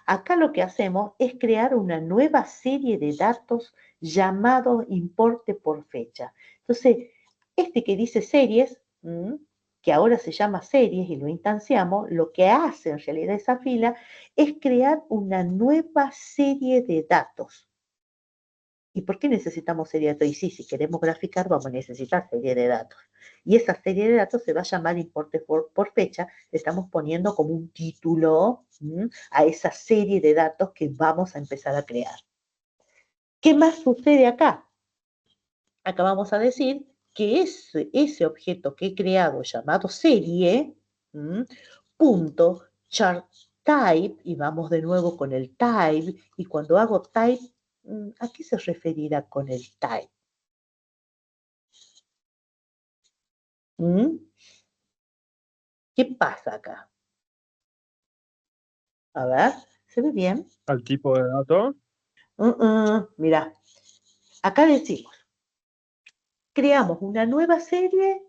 Acá lo que hacemos es crear una nueva serie de datos llamados importe por fecha. Entonces, este que dice series, que ahora se llama series y lo instanciamos, lo que hace en realidad esa fila es crear una nueva serie de datos. ¿Y por qué necesitamos serie de datos? Y sí, si queremos graficar, vamos a necesitar serie de datos. Y esa serie de datos se va a llamar importe por fecha. Le estamos poniendo como un título a esa serie de datos que vamos a empezar a crear. ¿Qué más sucede acá? Acá vamos a decir que ese objeto que he creado llamado serie, punto chart type, y vamos de nuevo con el type, y cuando hago type, ¿a qué se referirá con el type? ¿Qué pasa acá? A ver, ¿se ve bien? Al tipo de dato. Mira, acá decimos, creamos una nueva serie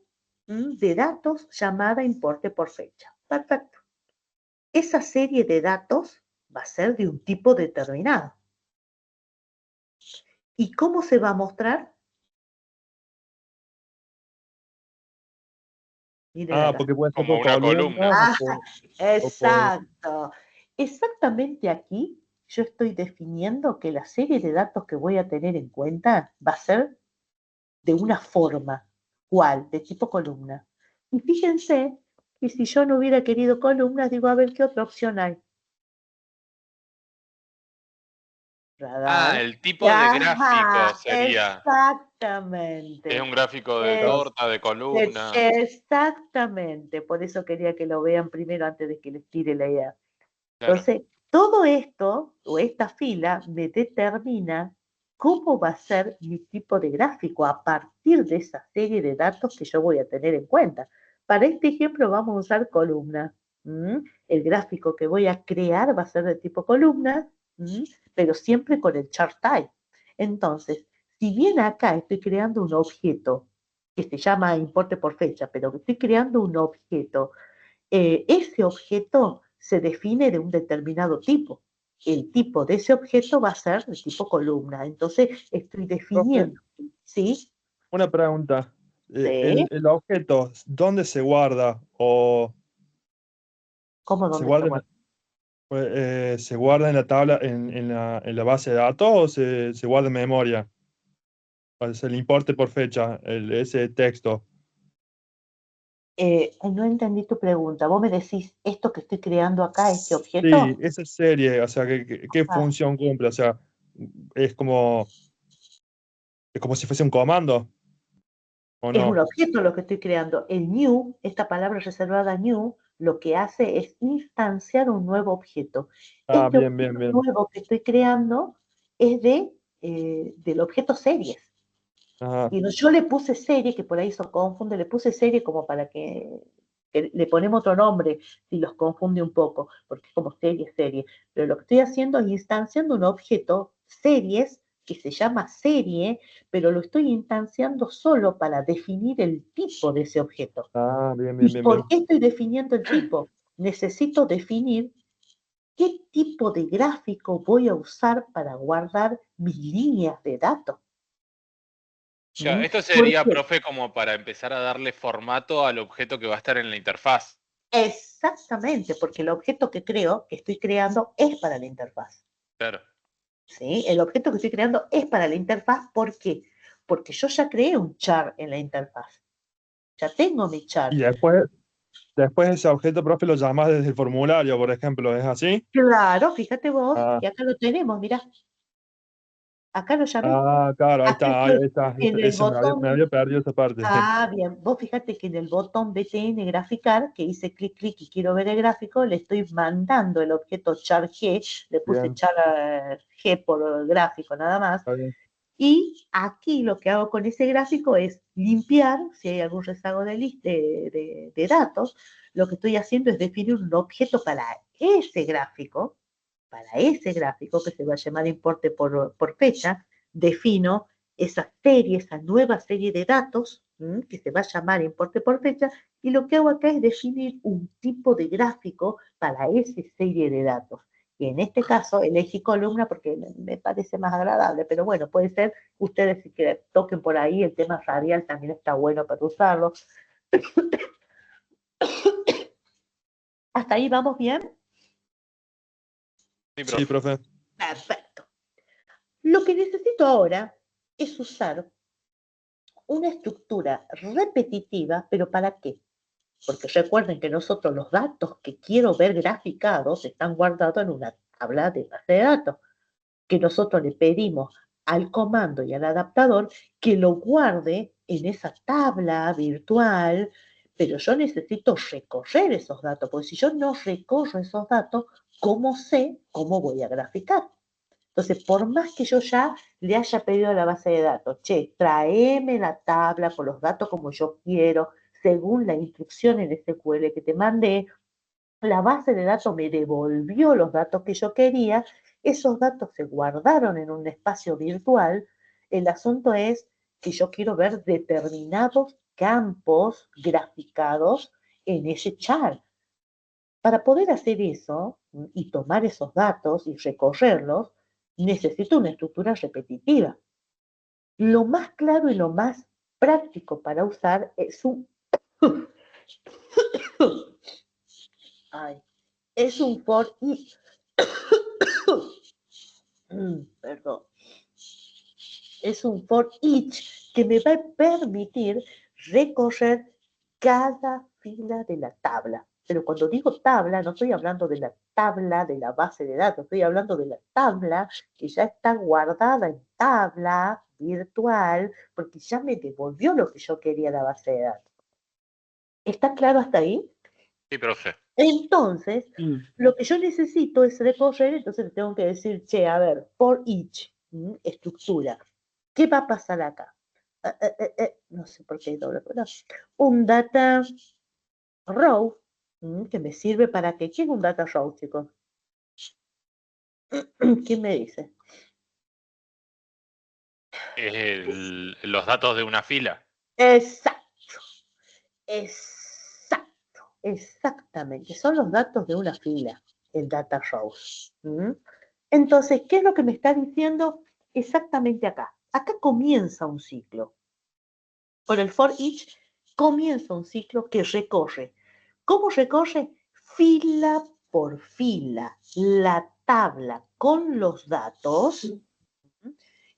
de datos llamada importe por fecha. Perfecto. Esa serie de datos va a ser de un tipo determinado. ¿Y cómo se va a mostrar? Miren acá. Porque puede ser Como por una columnas columna. Exacto. Exactamente aquí yo estoy definiendo que la serie de datos que voy a tener en cuenta va a ser de una forma. ¿Cuál? De tipo columna. Y fíjense que si yo no hubiera querido columnas, digo, a ver qué otra opción hay. Radar. El tipo de gráfico sería. Es Exactamente. un gráfico de Es- torta, de columna. Exactamente. Por eso quería que lo vean primero antes de que les tire la idea. Claro. Entonces, todo esto o esta fila me determina cómo va a ser mi tipo de gráfico a partir de esa serie de datos que yo voy a tener en cuenta. Para este ejemplo vamos a usar columna. El gráfico que voy a crear va a ser de tipo columna, pero siempre con el chart type. Entonces, si bien acá estoy creando un objeto que se llama importe por fecha, pero estoy creando un objeto, ese objeto se define de un determinado tipo. El tipo de ese objeto va a ser de tipo columna. Entonces, estoy Profe, definiendo. ¿Sí? una pregunta. Sí. El objeto, ¿dónde se guarda? ¿O ¿Cómo se dónde se guarda guarda? se guarda en la tabla, en la base de datos o se guarda en memoria? O sea, el importe por fecha, ese texto. No entendí tu pregunta. Vos me decís, esto que estoy creando acá, este Sí, objeto, esa serie, o sea, ¿qué ah, función cumple? O sea, es como, es como si fuese un comando, ¿o es un no? objeto lo que estoy creando. El new, esta palabra reservada new, lo que hace es instanciar un nuevo objeto. Este Bien, bien, objeto bien. nuevo que estoy creando es del objeto series. Ajá. Y yo le puse serie, que por ahí se confunde, le puse serie como para que le ponemos otro nombre si los confunde un poco, porque es como serie. Pero lo que estoy haciendo es instanciando un objeto series que se llama serie, pero lo estoy instanciando solo para definir el tipo de ese objeto. Bien, bien, ¿Y bien, por bien. qué estoy definiendo el tipo? Necesito definir qué tipo de gráfico voy a usar para guardar mis líneas de datos. Ya, ¿Mm? esto ¿Por sería, qué? profe, como para empezar a darle formato al objeto que va a estar en la interfaz. Exactamente, porque el objeto que creo, que estoy creando, es para la interfaz. Claro. ¿Sí? El objeto que estoy creando es para la interfaz. ¿Por qué? Porque yo ya creé un char en la interfaz. Ya tengo mi char. Y después ese objeto, profe, lo llamas desde el formulario, por ejemplo, ¿es así? Claro, fíjate vos, Ah, que acá lo tenemos, mirá. Acá lo llamé. claro, ahí Acá está, ahí estoy está. en el Ese me botón. había perdido esa parte. Ah, bien. Vos fíjate que en el botón BTN graficar, que hice clic, clic y quiero ver el gráfico, le estoy mandando el objeto char G, le puse Bien, char G por gráfico nada más. está bien. Y aquí lo que hago con ese gráfico es limpiar, si hay algún rezago de datos, lo que estoy haciendo es definir un objeto para ese gráfico que se va a llamar importe por fecha, defino esa serie, esa nueva serie de datos que se va a llamar importe por fecha, y lo que hago acá es definir un tipo de gráfico para esa serie de datos. Y en este caso elegí columna porque me parece más agradable, pero bueno, puede ser, ustedes si quieren toquen por ahí, el tema radial también está bueno para usarlo. ¿Hasta ahí vamos bien? Sí, Sí, profe. profe. Perfecto. Lo que necesito ahora es usar una estructura repetitiva, pero ¿para qué? Porque recuerden que nosotros los datos que quiero ver graficados están guardados en una tabla de base de datos, que nosotros le pedimos al comando y al adaptador que lo guarde en esa tabla virtual, pero yo necesito recorrer esos datos, porque si yo no recorro esos datos, ¿cómo sé cómo voy a graficar? Entonces, por más que yo ya le haya pedido a la base de datos, che, tráeme la tabla con los datos como yo quiero, según la instrucción en SQL que te mandé, la base de datos me devolvió los datos que yo quería, esos datos se guardaron en un espacio virtual, el asunto es que yo quiero ver determinados campos graficados en ese chart. Para poder hacer eso y tomar esos datos y recorrerlos, necesito una estructura repetitiva. Lo más claro y lo más práctico para usar es un... Ay, es un for each. Perdón. Es un for each que me va a permitir recorrer cada fila de la tabla. Pero cuando digo tabla, no estoy hablando de la tabla de la base de datos, estoy hablando de la tabla que ya está guardada en tabla virtual, porque ya me devolvió lo que yo quería la base de datos. ¿Está claro hasta ahí? Sí, profe. Entonces, lo que yo necesito es recorrer, entonces le tengo que decir, che, a ver, for each, estructura. ¿Qué va a pasar acá? No sé por qué hay doble, pero un data row, que me sirve para qué. ¿Quién es un data row, chicos? ¿Quién me dice? Los datos de una fila. Exacto, exactamente. Son los datos de una fila, el data row. Entonces, ¿qué es lo que me está diciendo exactamente acá? Acá comienza un ciclo. Por el for each comienza un ciclo que recorre. ¿Cómo recorre? Fila por fila, la tabla con los datos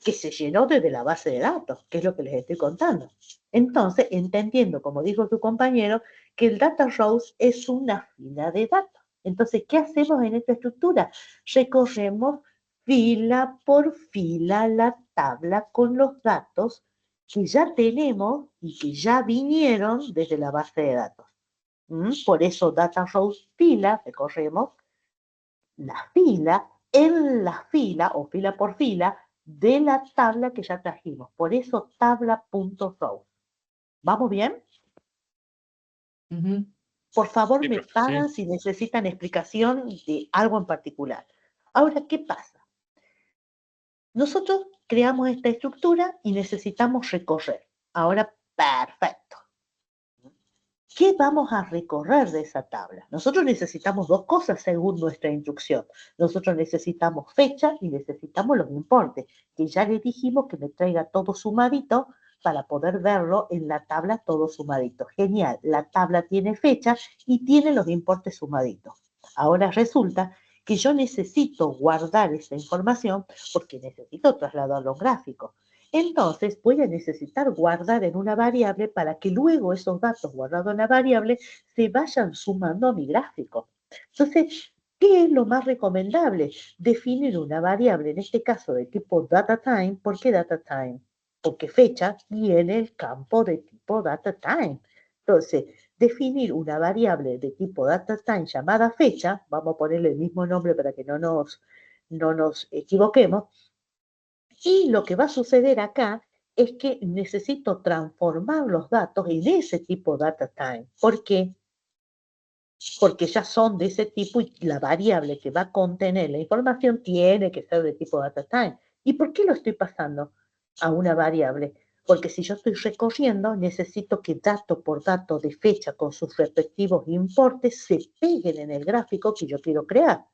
que se llenó desde la base de datos, que es lo que les estoy contando. Entonces, entendiendo, como dijo tu compañero, que el data rows es una fila de datos. Entonces, ¿qué hacemos en esta estructura? Recorremos fila por fila la tabla con los datos que ya tenemos y que ya vinieron desde la base de datos. Por eso data rows fila, recorremos la fila en la fila o fila por fila de la tabla que ya trajimos. Por eso tabla.row. ¿Vamos bien? Por favor, Sí, me profe, pagan sí. si necesitan explicación de algo en particular. Ahora, ¿qué pasa? Nosotros creamos esta estructura y necesitamos recorrer. Ahora, perfecto. ¿Qué vamos a recorrer de esa tabla? Nosotros necesitamos dos cosas según nuestra instrucción. Nosotros necesitamos fecha y necesitamos los importes, que ya le dijimos que me traiga todo sumadito para poder verlo en la tabla todo sumadito. Genial, la tabla tiene fecha y tiene los importes sumaditos. Ahora resulta que yo necesito guardar esa información porque necesito trasladarlo a un gráfico. Entonces voy a necesitar guardar en una variable para que luego esos datos guardados en la variable se vayan sumando a mi gráfico. Entonces, ¿qué es lo más recomendable? Definir una variable, en este caso de tipo DataTime. ¿Por qué DataTime? Porque fecha tiene el campo de tipo DataTime. Entonces, definir una variable de tipo DataTime llamada fecha, vamos a ponerle el mismo nombre para que no nos equivoquemos. Y lo que va a suceder acá es que necesito transformar los datos en ese tipo data time. ¿Por qué? Porque ya son de ese tipo y la variable que va a contener la información tiene que ser de tipo data time. ¿Y por qué lo estoy pasando a una variable? Porque si yo estoy recorriendo, necesito que dato por dato de fecha con sus respectivos importes se peguen en el gráfico que yo quiero crear.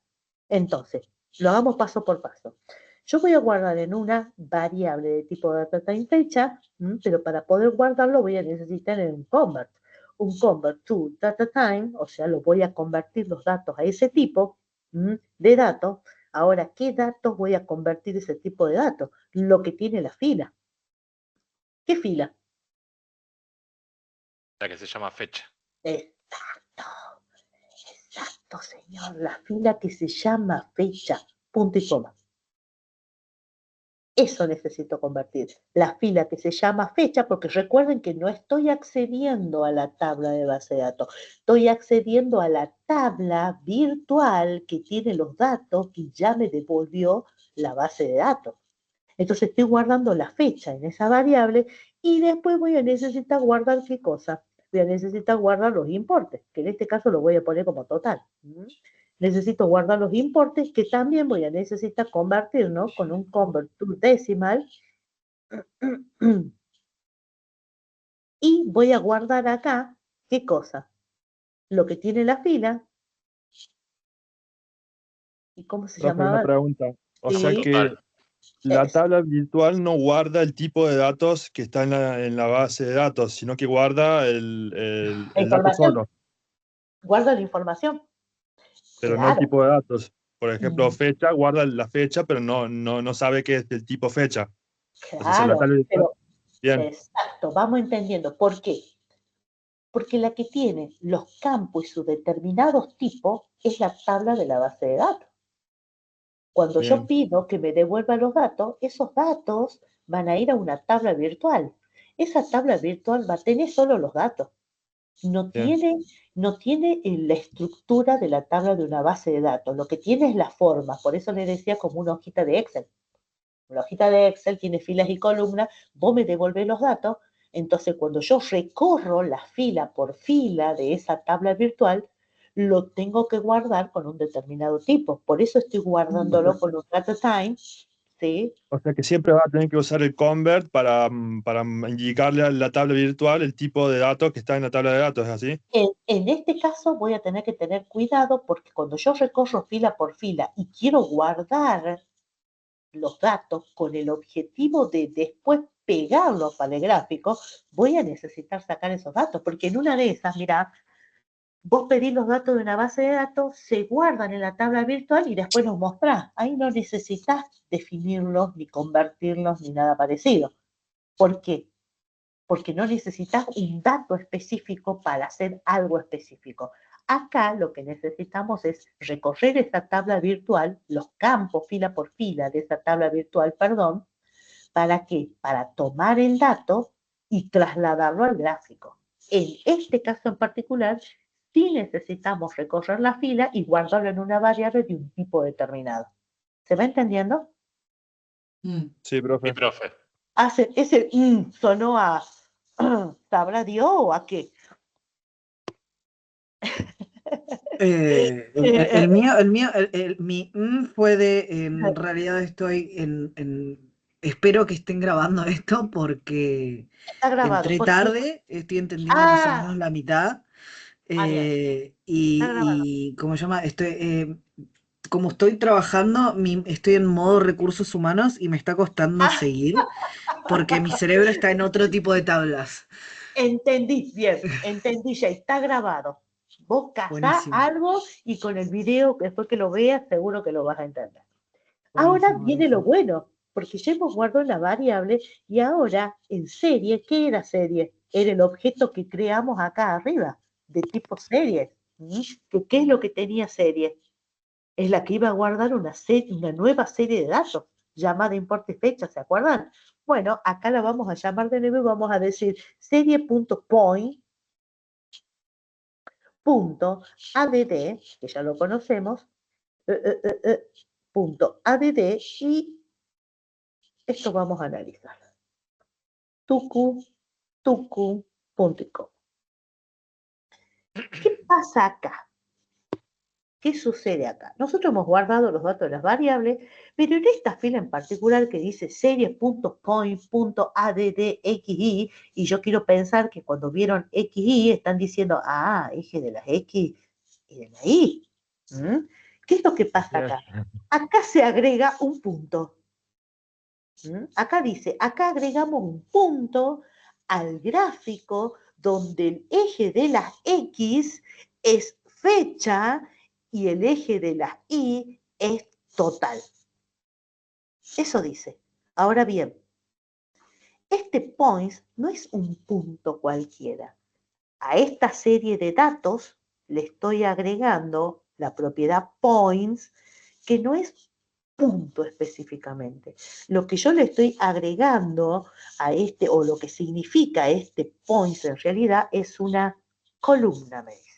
Entonces, lo hagamos paso por paso. Yo voy a guardar en una variable de tipo DataTime fecha, pero para poder guardarlo voy a necesitar en un convert. Un convert to DataTime, o sea, lo voy a convertir los datos a ese tipo de datos. Ahora, ¿qué datos voy a convertir ese tipo de datos? Lo que tiene la fila. ¿Qué fila? La que se llama fecha. Exacto, exacto, señor. La fila que se llama fecha, punto y coma. Eso necesito convertir, la fila que se llama fecha, porque recuerden que no estoy accediendo a la tabla de base de datos, estoy accediendo a la tabla virtual que tiene los datos que ya me devolvió la base de datos. Entonces estoy guardando la fecha en esa variable y después voy a necesitar guardar qué cosa. Voy a necesitar guardar los importes, que en este caso lo voy a poner como total. Necesito guardar los importes que también voy a necesitar convertir, ¿no? Con un convert to decimal. Y voy a guardar acá, ¿qué cosa? Lo que tiene la fila ¿Y cómo se Profe, una llamaba? pregunta. O sea Sí, que Total. la es- tabla virtual no guarda el tipo de datos que está en la base de datos, sino que guarda la el dato información, solo, guarda la información. pero no el Claro, tipo de datos. Por ejemplo, mm, fecha, guarda la fecha, pero no sabe qué es el tipo fecha. Entonces, la claro, tabla virtual, pero bien, exacto, vamos entendiendo. ¿Por qué? Porque la que tiene los campos y sus determinados tipos es la tabla de la base de datos. Cuando yo bien, pido que me devuelva los datos, esos datos van a ir a una tabla virtual. Esa tabla virtual va a tener solo los datos. No bien. tiene, no tiene la estructura de la tabla de una base de datos. Lo que tiene es la forma. Por eso le decía como una hojita de Excel. La hojita de Excel tiene filas y columnas. Vos me devolvés los datos. Entonces, cuando yo recorro la fila por fila de esa tabla virtual, lo tengo que guardar con un determinado tipo. Por eso estoy O sea, guardándolo con un data time, ¿sí? o sea que siempre va a tener que usar el convert para indicarle a la tabla virtual el tipo de datos que está en la tabla de datos, ¿es así? En este caso voy a tener que tener cuidado porque cuando yo recorro fila por fila y quiero guardar los datos con el objetivo de después pegarlos para el gráfico, voy a necesitar sacar esos datos, porque en una de esas, mira, vos pedís los datos de una base de datos, se guardan en la tabla virtual y después los mostrás. Ahí no necesitas definirlos, ni convertirlos, ni nada parecido. ¿Por qué? Porque no necesitas un dato específico para hacer algo específico. Acá lo que necesitamos es recorrer esa tabla virtual, los campos fila por fila de esa tabla virtual, perdón, ¿para qué? Para tomar el dato y trasladarlo al gráfico. En este caso en particular, sí necesitamos recorrer la fila y guardarlo en una variable de un tipo determinado. ¿Se va entendiendo? Sí, Sí, profe. profe. Hace, ese sonó a ¿sabrá Dios o a qué? Mi fue en realidad espero que estén grabando esto porque Está grabado. entré Porque, tarde, estoy entendiendo más o menos la mitad, bien, está grabado. ¿cómo se llama? Como estoy trabajando, estoy en modo recursos humanos y me está costando Ah, seguir porque mi cerebro está en otro tipo de tablas. entendí, bien, entendí ya, está grabado. Vos cazás Buenísimo, algo y con el video, después que lo veas, seguro que lo vas a entender. Ahora buenísimo, viene lo buenísimo. bueno, porque ya hemos guardado la variable y ahora en serie, ¿qué era serie? Era el objeto que creamos acá arriba, de tipo serie. ¿Qué es lo que tenía serie? Es la que iba a guardar una nueva serie de datos llamada importe fecha, ¿se acuerdan? Bueno, acá la vamos a llamar de nuevo y vamos a decir serie.point.add, que ya lo conocemos, punto add, y esto vamos a analizar. tucu.com. ¿Qué pasa acá? ¿Qué sucede acá? Nosotros hemos guardado los datos de las variables, pero en esta fila en particular que dice series.point.addxy, y yo quiero pensar que cuando vieron xy están diciendo, eje de las x y de la y. ¿Qué es lo que pasa Bien. acá? Acá se agrega un punto. Acá dice, acá agregamos un punto al gráfico donde el eje de las X es fecha y el eje de las Y es total. Eso dice. Ahora bien, este points no es un punto cualquiera. A esta serie de datos le estoy agregando la propiedad points, que no es punto específicamente. Lo que yo le estoy agregando a este, o lo que significa este points en realidad, es una columna, me dice.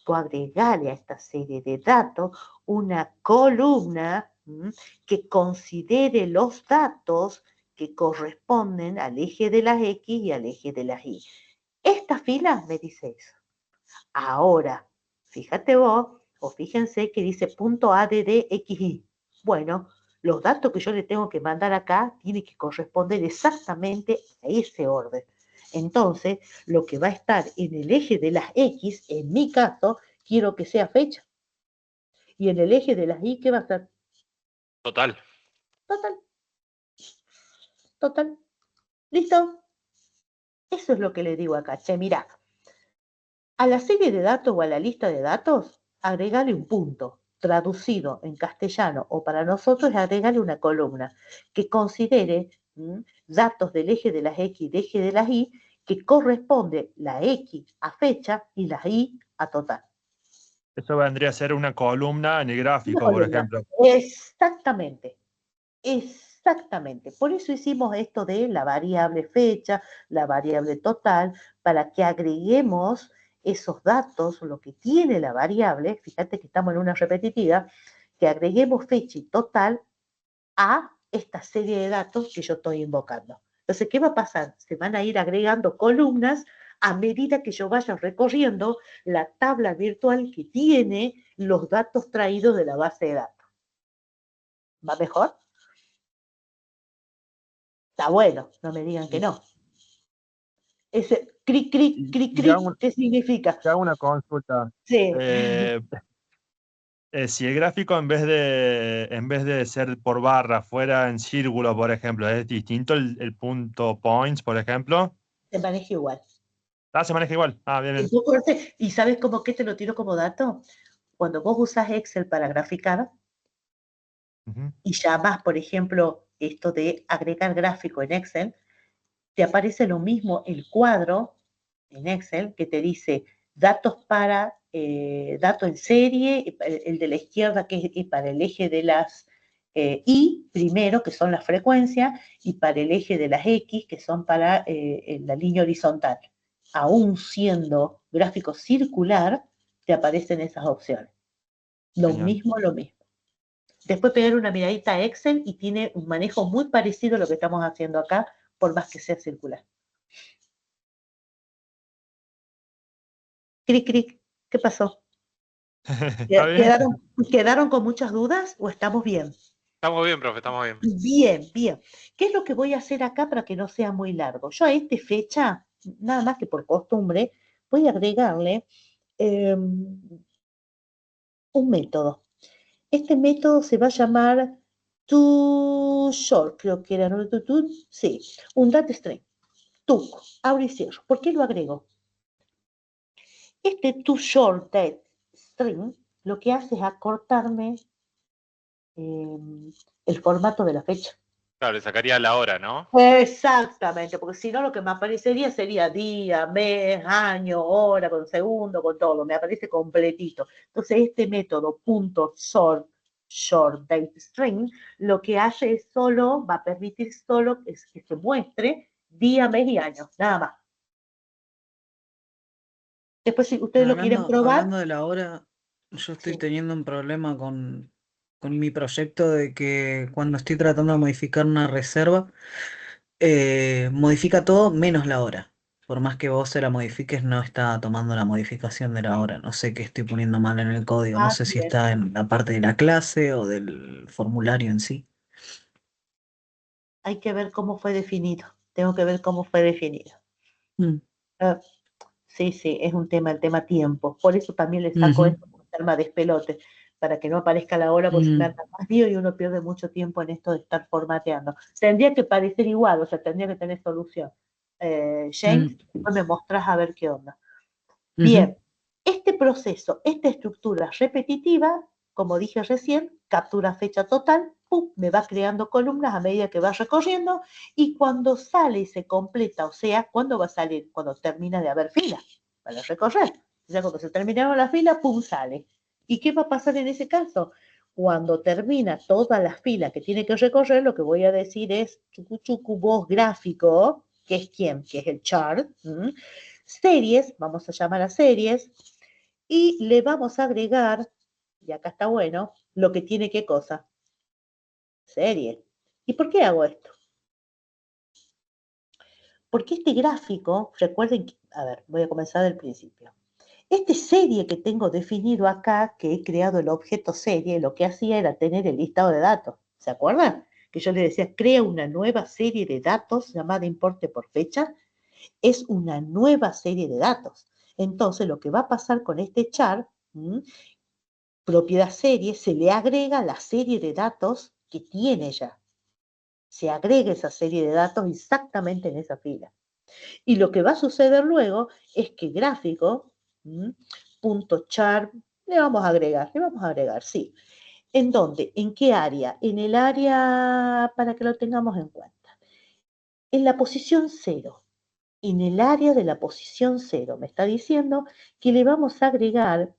Puedo agregarle a esta serie de datos una columna que considere los datos que corresponden al eje de las X y al eje de las Y. Esta fila me dice eso. Ahora, fíjate vos, o fíjense que dice .addxy. Bueno, los datos que yo le tengo que mandar acá tienen que corresponder exactamente a ese orden. Entonces, lo que va a estar en el eje de las X, en mi caso, quiero que sea fecha. Y en el eje de las Y, ¿qué va a ser? Total. Total. Total. ¿Listo? Eso es lo que le digo acá. Che, mira, a la serie de datos o a la lista de datos, agregale un punto. Traducido en castellano o para nosotros es agregarle una columna que considere datos del eje de las X y del eje de las Y, que corresponde la X a fecha y la Y a total. Eso vendría a ser una columna en el Una gráfico, por columna. ejemplo. Exactamente. Exactamente. Por eso hicimos esto de la variable fecha, la variable total, para que agreguemos esos datos, lo que tiene la variable, fíjate que estamos en una repetitiva, que agreguemos fecha y total a esta serie de datos que yo estoy invocando. Entonces, ¿qué va a pasar? Se van a ir agregando columnas a medida que yo vaya recorriendo la tabla virtual que tiene los datos traídos de la base de datos. ¿Va mejor? Está bueno, no me digan que no. Ese cric, cric, cric, cric, ¿qué significa? Te hago una consulta. Sí. Si el gráfico en vez de ser por barra fuera en círculo, por ejemplo, es distinto el punto points, por ejemplo. Se maneja igual. Ah, se maneja igual. Ah, bien, bien. ¿Y sabes cómo que te lo tiro como dato? Cuando vos usas Excel para graficar y llamas, por ejemplo, esto de agregar gráfico en Excel, te aparece lo mismo el cuadro en Excel que te dice datos para dato en serie, el de la izquierda que es para el eje de las Y primero, que son las frecuencias, y para el eje de las X, que son para la línea horizontal. Aún siendo gráfico circular, te aparecen esas opciones. Lo Genial. mismo. Después pegar una miradita a Excel y tiene un manejo muy parecido a lo que estamos haciendo acá, por más que sea circular. Cric, cric, ¿qué pasó? ¿Está bien? ¿Quedaron con muchas dudas o estamos bien? Estamos bien, profe, estamos bien. Bien, bien. ¿Qué es lo que voy a hacer acá para que no sea muy largo? Yo a esta fecha, nada más que por costumbre, voy a agregarle un método. Este método se va a llamar toShort, creo que era, ¿no? Sí, un datastring. TUC, abro y cierro. ¿Por qué lo agrego? Este toShort datastring lo que hace es acortarme el formato de la fecha. Claro, le sacaría la hora, ¿no? Exactamente, porque si no lo que me aparecería sería día, mes, año, hora, con segundo, con todo, me aparece completito. Entonces este método .short date string lo que hace es va a permitir solo que se muestre día, mes y año, nada más. Después si ustedes lo quieren probar. Hablando de la hora, yo estoy teniendo un problema con mi proyecto de que cuando estoy tratando de modificar una reserva, modifica todo menos la hora. Por más que vos se la modifiques, no está tomando la modificación de la hora. No sé qué estoy poniendo mal en el código. No sé si Bien. está en la parte de la clase o del formulario en sí. Hay que ver cómo fue definido. Tengo que ver cómo fue definido. Sí, es un tema, el tema tiempo. Por eso también le saco esto como tema despelote, para que no aparezca la hora, porque se me anda más lío y uno pierde mucho tiempo en esto de estar formateando. Tendría que parecer igual, o sea, tendría que tener solución. James, después me mostrás a ver qué onda. Bien, este proceso, esta estructura repetitiva, como dije recién, captura fecha total, me va creando columnas a medida que va recorriendo, y cuando sale y se completa, o sea, ¿cuándo va a salir? Cuando termina de haber fila para recorrer. O sea, cuando se terminaron las filas, sale. ¿Y qué va a pasar en ese caso? Cuando termina toda la fila que tiene que recorrer, lo que voy a decir es chucu chucu voz gráfico, que es quién, que es el chart, series, vamos a llamar a series, y le vamos a agregar, y acá está bueno, lo que tiene qué cosa. Serie. ¿Y por qué hago esto? Porque este gráfico, recuerden, a ver, voy a comenzar del principio. Esta serie que tengo definido acá, que he creado el objeto serie, lo que hacía era tener el listado de datos. ¿Se acuerdan? Que yo le decía, crea una nueva serie de datos llamada importe por fecha. Es una nueva serie de datos. Entonces, lo que va a pasar con este chart propiedad serie, se le agrega la serie de datos que tiene ya. Se agrega esa serie de datos exactamente en esa fila. Y lo que va a suceder luego es que gráfico, punto char, le vamos a agregar, sí. ¿En dónde? ¿En qué área? En el área, para que lo tengamos en cuenta. En la posición 0. En el área de la posición 0. Me está diciendo que le vamos a agregar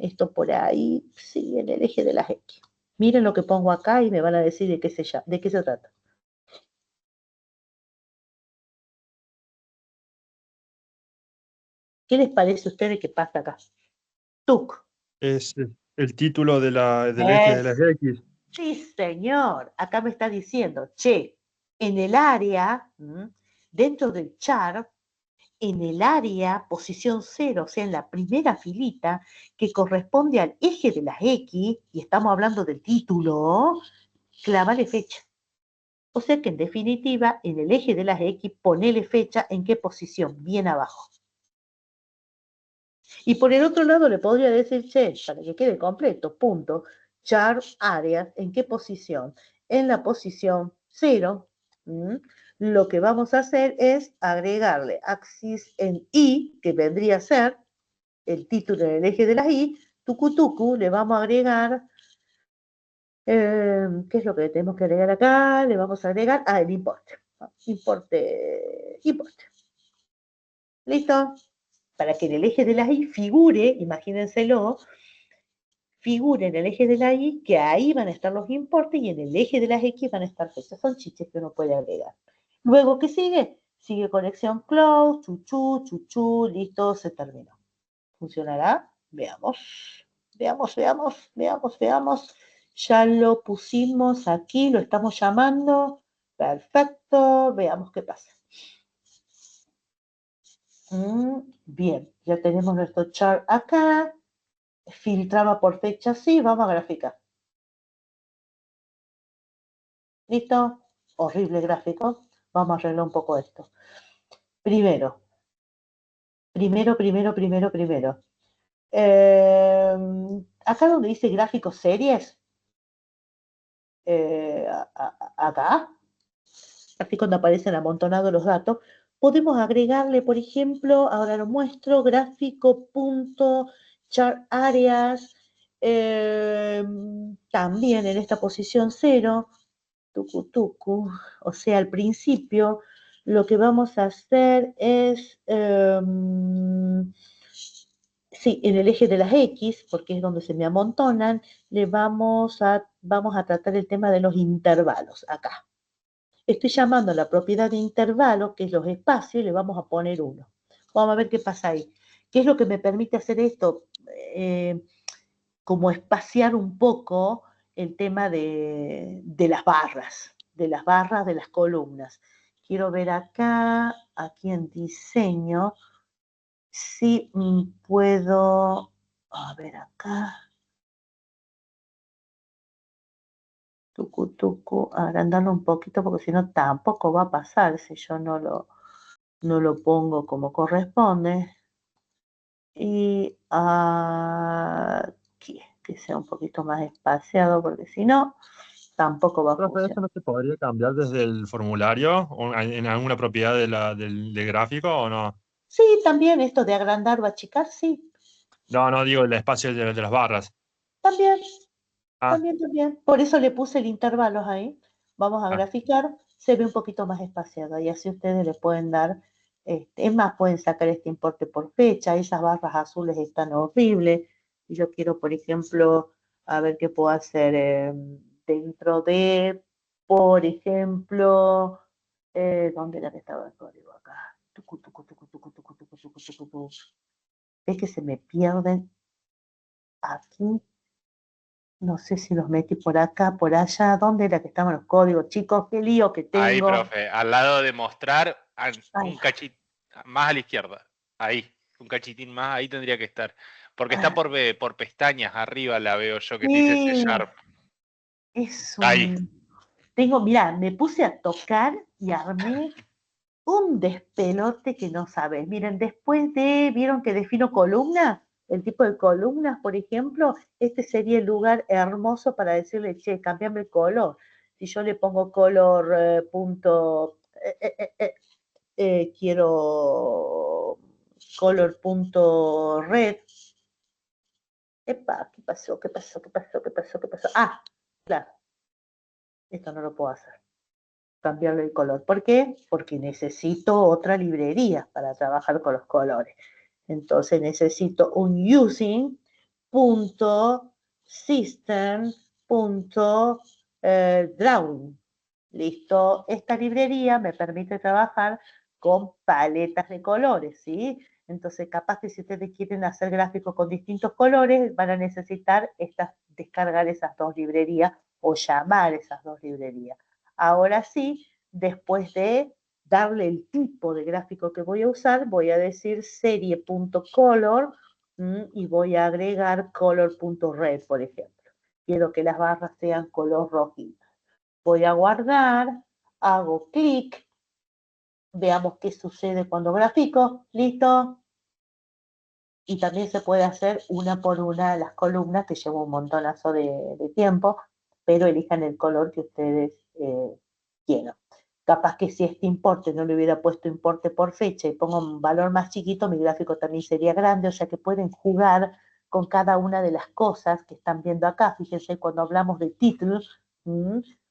esto por ahí, sí, en el eje de las X. Miren lo que pongo acá y me van a decir de qué se trata. ¿Qué les parece a ustedes que pasa acá? Tuc. Es el título del eje de las X. Sí, señor. Acá me está diciendo, che, en el área, dentro del chart, en el área, posición 0, o sea, en la primera filita, que corresponde al eje de las X, y estamos hablando del título, clávale fecha. O sea que en definitiva, en el eje de las X, ponele fecha en qué posición, bien abajo. Y por el otro lado le podría decir, che, para que quede completo, punto, char áreas, ¿en qué posición? En la posición 0. Lo que vamos a hacer es agregarle axis en I, que vendría a ser el título en el eje de las I, tucu, le vamos a agregar, ¿qué es lo que tenemos que agregar acá? Le vamos a agregar, el importe. Importe. ¿Listo? Para que en el eje de la I figure, imagínenselo, figure en el eje de la Y que ahí van a estar los importes y en el eje de las X van a estar fechas. Son chiches que uno puede agregar. Luego, ¿qué sigue? Sigue conexión close, chuchú, listo, se terminó. ¿Funcionará? Veamos. Ya lo pusimos aquí, lo estamos llamando. Perfecto, veamos qué pasa. Bien, ya tenemos nuestro chart acá. Filtraba por fecha, sí, vamos a graficar. ¿Listo? Horrible gráfico. Vamos a arreglar un poco esto. Primero. Acá donde dice gráficos series, acá, así cuando aparecen amontonados los datos, podemos agregarle, por ejemplo, ahora lo muestro, gráfico.chart áreas, también en esta posición 0, tucu, o sea, al principio lo que vamos a hacer es, sí, en el eje de las X, porque es donde se me amontonan, vamos a tratar el tema de los intervalos acá. Estoy llamando a la propiedad de intervalo, que es los espacios, y le vamos a poner 1. Vamos a ver qué pasa ahí. ¿Qué es lo que me permite hacer esto? Como espaciar un poco el tema de las barras, de las columnas. Quiero ver acá, aquí en diseño, si puedo, a ver acá, agrandarlo un poquito porque si no tampoco va a pasar si yo no lo pongo como corresponde. Y aquí, que sea un poquito más espaciado porque si no, tampoco va a Profe, ¿eso funcionar. no se podría cambiar desde el formulario o en alguna propiedad del gráfico o no? Sí, también esto de agrandar o achicar, sí, No, digo el espacio de las barras. también, Ah, también. Por eso le puse el intervalos ahí. Vamos a ah. graficar, se ve un poquito más espaciado y así ustedes le pueden dar, es más, pueden sacar este importe por fecha, esas barras azules están horribles. Y yo quiero, por ejemplo, a ver qué puedo hacer dentro de, por ejemplo, ¿dónde era que estaba el código acá? Es que se me pierden aquí. No sé si los metí por acá, por allá. ¿Dónde era que estaban los códigos, chicos? ¡Qué lío que tengo! Ahí, profe, al lado de mostrar, un Ay. cachitín más a la izquierda. Ahí, un cachitín más, ahí tendría que estar. Porque está Ah, por pestañas, arriba la veo yo, que dice C sí, Sharp. es Ahí. Mirá, me puse a tocar y armé un despelote que no sabes. Miren, ¿vieron que defino columnas? el tipo de columnas, por ejemplo, este sería el lugar hermoso para decirle, che, cambiame el color. Si yo le pongo color quiero color punto red. Epa, ¿qué pasó? ¿Qué pasó? ¿Qué pasó? ¿Qué pasó? ¿Qué pasó? Ah, claro, esto no lo puedo hacer. Cambiarle el color. ¿Por qué? Porque necesito otra librería para trabajar con los colores. Entonces necesito un using.system.drawing. Listo. Esta librería me permite trabajar con paletas de colores, ¿sí? Entonces, capaz que si ustedes quieren hacer gráficos con distintos colores, van a necesitar descargar esas dos librerías o llamar esas dos librerías. Ahora sí, después de darle el tipo de gráfico que voy a usar, voy a decir serie.color y voy a agregar color.red, por ejemplo. Quiero que las barras sean color rojito. Voy a guardar, hago clic, veamos qué sucede cuando grafico, listo. Y también se puede hacer una por una las columnas, que lleva un montonazo de tiempo, pero elijan el color que ustedes quieran. Capaz que si este importe no le hubiera puesto importe por fecha y pongo un valor más chiquito, mi gráfico también sería grande, o sea que pueden jugar con cada una de las cosas que están viendo acá. Fíjense, cuando hablamos de títulos,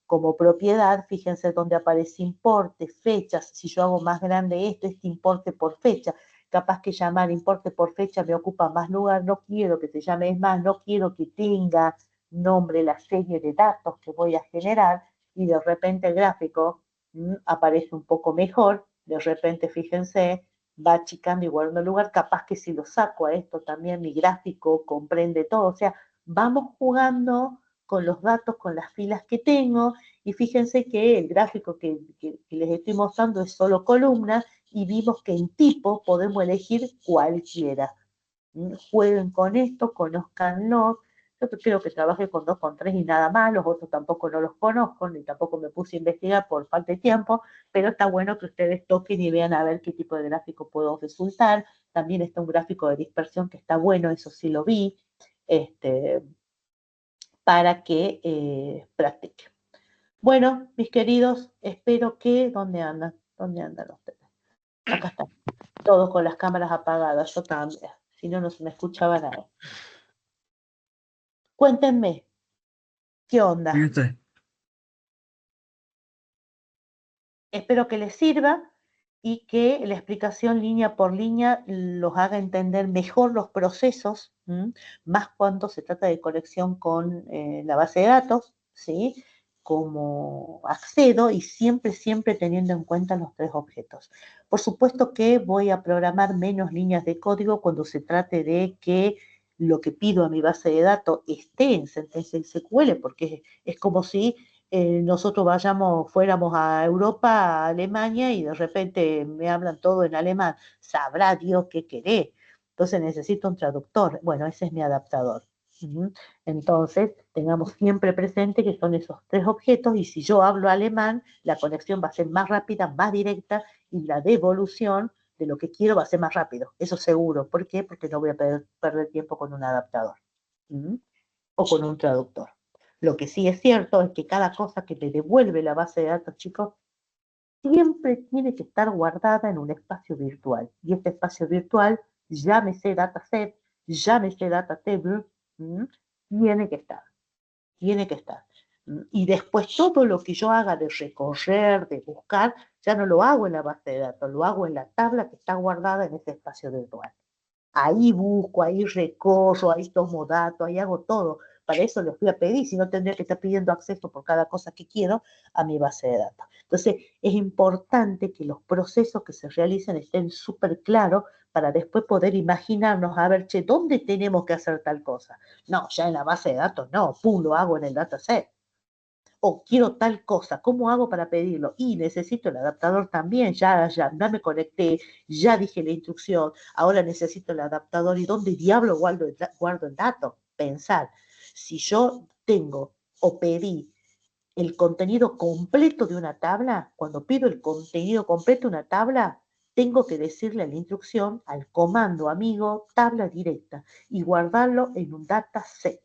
como propiedad, fíjense dónde aparece importe, fechas. Si yo hago más grande esto, este importe por fecha. Capaz que llamar importe por fecha me ocupa más lugar, no quiero que se llame, es más, no quiero que tenga nombre la serie de datos que voy a generar, y de repente el gráfico aparece un poco mejor, de repente fíjense, va achicando y guardando lugar, capaz que si lo saco a esto también mi gráfico comprende todo, o sea, vamos jugando con los datos, con las filas que tengo, y fíjense que el gráfico que les estoy mostrando es solo columnas, y vimos que en tipo podemos elegir cualquiera. Jueguen con esto, conózcanlo. Yo creo que trabajé con 2, con 3 y nada más, los otros tampoco no los conozco, ni tampoco me puse a investigar por falta de tiempo, pero está bueno que ustedes toquen y vean a ver qué tipo de gráfico puedo resultar. También está un gráfico de dispersión que está bueno, eso sí lo vi, para que practiquen. Bueno, mis queridos, espero que... ¿Dónde andan? ¿Dónde andan ustedes? Acá están, todos con las cámaras apagadas, yo también, si no, no se me escuchaba nada. Cuéntenme, ¿qué onda? Espero que les sirva y que la explicación línea por línea los haga entender mejor los procesos, más cuando se trata de conexión con la base de datos, ¿sí? Cómo accedo, y siempre, siempre teniendo en cuenta los 3 objetos. Por supuesto que voy a programar menos líneas de código cuando se trate de que lo que pido a mi base de datos esté en sentencia SQL, porque es como si nosotros fuéramos a Europa, a Alemania, y de repente me hablan todo en alemán. Sabrá Dios qué querés. Entonces necesito un traductor. Bueno, ese es mi adaptador. Entonces, tengamos siempre presente que son esos 3 objetos, y si yo hablo alemán, la conexión va a ser más rápida, más directa, y la devolución de lo que quiero va a ser más rápido. Eso seguro. ¿Por qué? Porque no voy a perder tiempo con un adaptador o con un traductor. Lo que sí es cierto es que cada cosa que te devuelve la base de datos, chicos, siempre tiene que estar guardada en un espacio virtual. Y este espacio virtual, llámese dataset, llámese data table, tiene que estar. Tiene que estar. Y después todo lo que yo haga de recorrer, de buscar, ya no lo hago en la base de datos, lo hago en la tabla que está guardada en ese espacio virtual. Ahí busco, ahí recorro, ahí tomo datos, ahí hago todo. Para eso les voy a pedir, si no tendría que estar pidiendo acceso por cada cosa que quiero a mi base de datos. Entonces, es importante que los procesos que se realicen estén súper claros para después poder imaginarnos, a ver, che, ¿dónde tenemos que hacer tal cosa? No, ya en la base de datos no, pum, lo hago en el dataset. O quiero tal cosa, ¿cómo hago para pedirlo? Y necesito el adaptador también, ya me conecté, ya dije la instrucción, ahora necesito el adaptador. ¿Y dónde diablo guardo el dato? Pensar, si yo tengo o pedí el contenido completo de una tabla, cuando pido el contenido completo de una tabla, tengo que decirle a la instrucción, al comando amigo, tabla directa, y guardarlo en un dataset.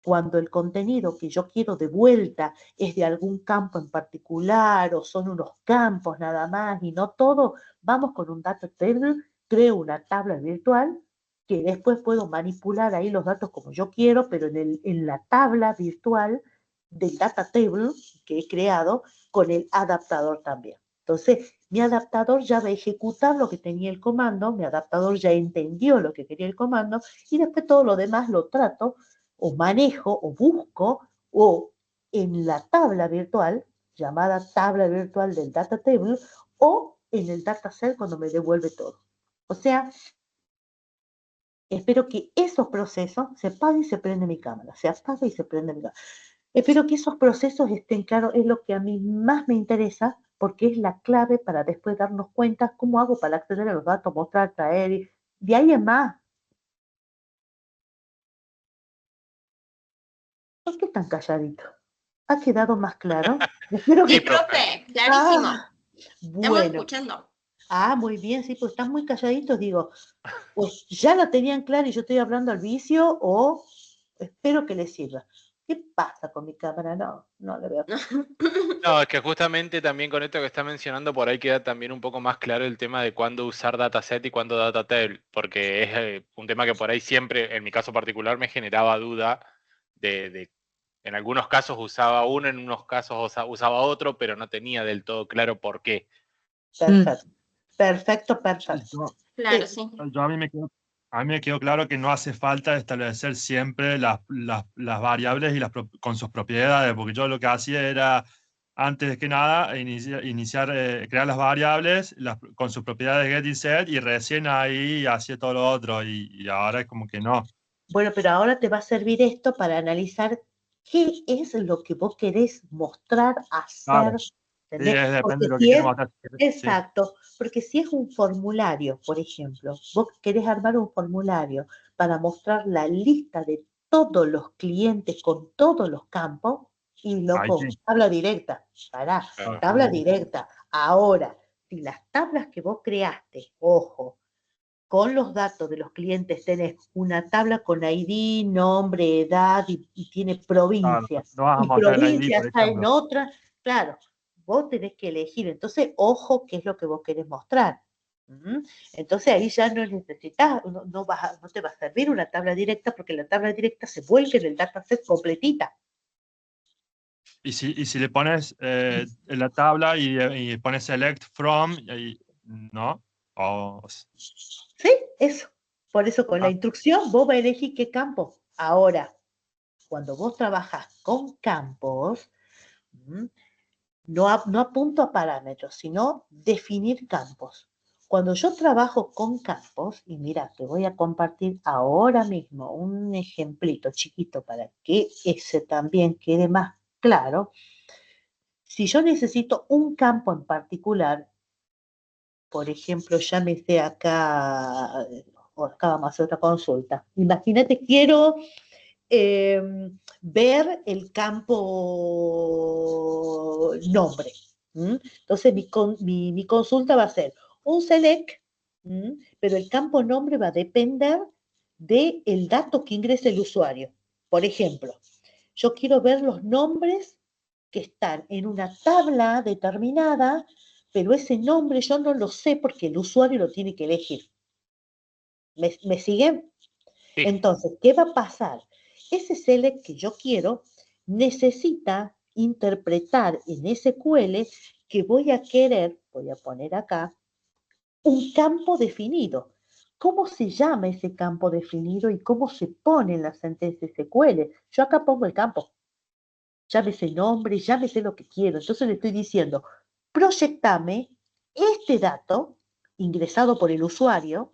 Cuando el contenido que yo quiero de vuelta es de algún campo en particular o son unos campos nada más y no todo, vamos con un data table, creo una tabla virtual que después puedo manipular ahí los datos como yo quiero, pero en la tabla virtual del data table que he creado con el adaptador también. Entonces, mi adaptador ya va a ejecutar lo que tenía el comando, mi adaptador ya entendió lo que quería el comando y después todo lo demás lo trato o manejo o busco o en la tabla virtual, llamada tabla virtual del data table, o en el dataset cuando me devuelve todo. O sea, espero que esos procesos, se apaga y se prende mi cámara, se apaga y se prende mi cámara. Espero que esos procesos estén claros, es lo que a mí más me interesa, porque es la clave para después darnos cuenta cómo hago para acceder a los datos, mostrar, traer, y de ahí en más. ¿Por qué tan calladito? ¿Ha quedado más claro? Espero Sí, que... Sí, profe, clarísimo. Estamos Bueno. escuchando. Muy bien, sí, pues están muy calladitos, digo, pues ya la tenían clara y yo estoy hablando al vicio o espero que les sirva. ¿Qué pasa con mi cámara? No le veo. No, es que justamente también con esto que está mencionando, por ahí queda también un poco más claro el tema de cuándo usar dataset y cuándo data table, porque es un tema que por ahí siempre, en mi caso particular, me generaba duda de en algunos casos usaba uno, en unos casos usaba otro, pero no tenía del todo claro por qué. Perfecto, perfecto, perfecto. Claro, sí. A mí me quedó claro que no hace falta establecer siempre las variables y con sus propiedades, porque yo lo que hacía era, antes que nada, crear las variables con sus propiedades get y set, y recién ahí hacía todo lo otro, y ahora es como que no. Bueno, pero ahora te va a servir esto para analizar qué es lo que vos querés mostrar, hacer. Claro. Sí, ¿Entendés? depende Porque de lo que si quiero es, mostrar. Sí. exacto, porque si es un formulario, por ejemplo, vos querés armar un formulario para mostrar la lista de todos los clientes con todos los campos, y Ahí loco, sí. tabla directa, pará, Claro. tabla directa. Ahora, si las tablas que vos creaste, ojo, con los datos de los clientes tenés una tabla con ID, nombre, edad y tiene Claro, provincia. no vas a Y mostrar el ID, provincia por está en ejemplo. otra, claro, vos tenés que elegir. Entonces, ojo, qué es lo que vos querés mostrar. ¿Mm? Entonces ahí ya no necesitas, no te va a servir una tabla directa porque la tabla directa se vuelve en el dataset completita. Y si le pones en la tabla y pones select from, ¿no? ¿Sí? Eso. Por eso con la instrucción vos vas a elegir qué campo. Ahora, cuando vos trabajas con campos, no apunto a parámetros, sino definir campos. Cuando yo trabajo con campos, y mira, te voy a compartir ahora mismo un ejemplito chiquito para que ese también quede más claro. Si yo necesito un campo en particular, por ejemplo, llámese acá, o acá vamos a hacer otra consulta. Imagínate, quiero ver el campo nombre. Entonces, mi consulta va a ser un select, pero el campo nombre va a depender del dato que ingrese el usuario. Por ejemplo, yo quiero ver los nombres que están en una tabla determinada, pero ese nombre yo no lo sé porque el usuario lo tiene que elegir. ¿Me siguen? Sí. Entonces, ¿qué va a pasar? Ese select que yo quiero necesita interpretar en SQL que voy a querer, voy a poner acá, un campo definido. ¿Cómo se llama ese campo definido y cómo se pone en la sentencia SQL? Yo acá pongo el campo. Llámese nombre, llámese lo que quiero. Entonces le estoy diciendo, proyectame este dato ingresado por el usuario,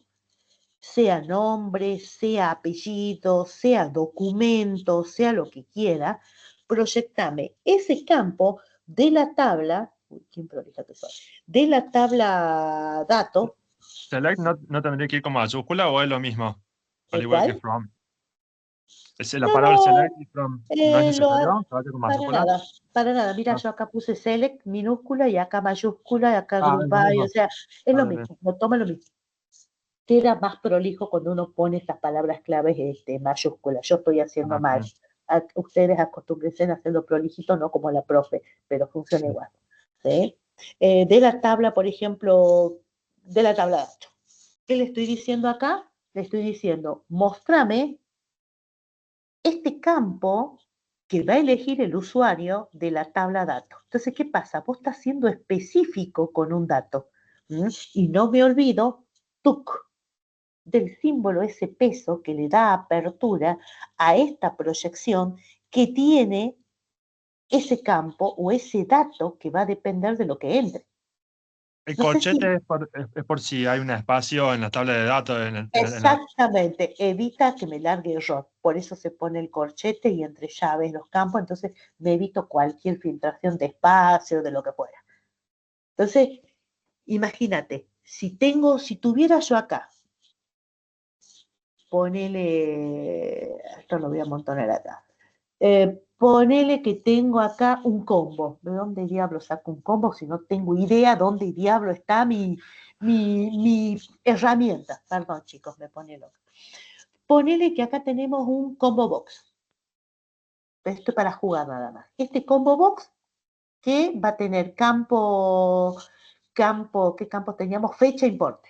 sea nombre, sea apellido, sea documento, sea lo que quiera, proyectame ese campo de la tabla, ¿quién prolija que soy? De la tabla dato, Select no tendría que ir con mayúscula o es lo mismo, al igual que ¿cuál? from. La No, palabra no, select y from no es lo necesario, ¿se va con para mayúscula? nada, para nada. Mira, Ah, yo acá puse select minúscula y acá mayúscula y acá es lo group by, mismo. o sea, es lo Bien. mismo, lo toma lo mismo. Queda más prolijo cuando uno pone estas palabras claves mayúsculas. Yo estoy haciendo mal. Ok. Ustedes acostúmbrense a hacerlo prolijito, no como la profe, pero funciona Sí. igual. ¿Sí? De la tabla, por ejemplo, de la tabla de datos. ¿Qué le estoy diciendo acá? Le estoy diciendo, mostrame este campo que va a elegir el usuario de la tabla datos. Entonces, ¿qué pasa? Vos estás siendo específico con un dato. Y no me olvido, TUC, del símbolo, ese peso que le da apertura a esta proyección que tiene ese campo o ese dato que va a depender de lo que entre. El No sé si corchete es por si hay un espacio en la tabla de datos. exactamente, evita que me largue error. Por eso se pone el corchete y entre llaves los campos, entonces me evito cualquier filtración de espacio, de lo que fuera. Entonces, imagínate, si tuviera yo acá, ponele, esto lo voy a montoner acá, ponele que tengo acá un combo. ¿De dónde diablo saco un combo si no tengo idea dónde diablo está mi herramienta? Perdón, chicos, me pone loco. Ponele que acá tenemos un combo box. Esto es para jugar nada más. Este combo box que va a tener ¿qué campo teníamos? Fecha, importe.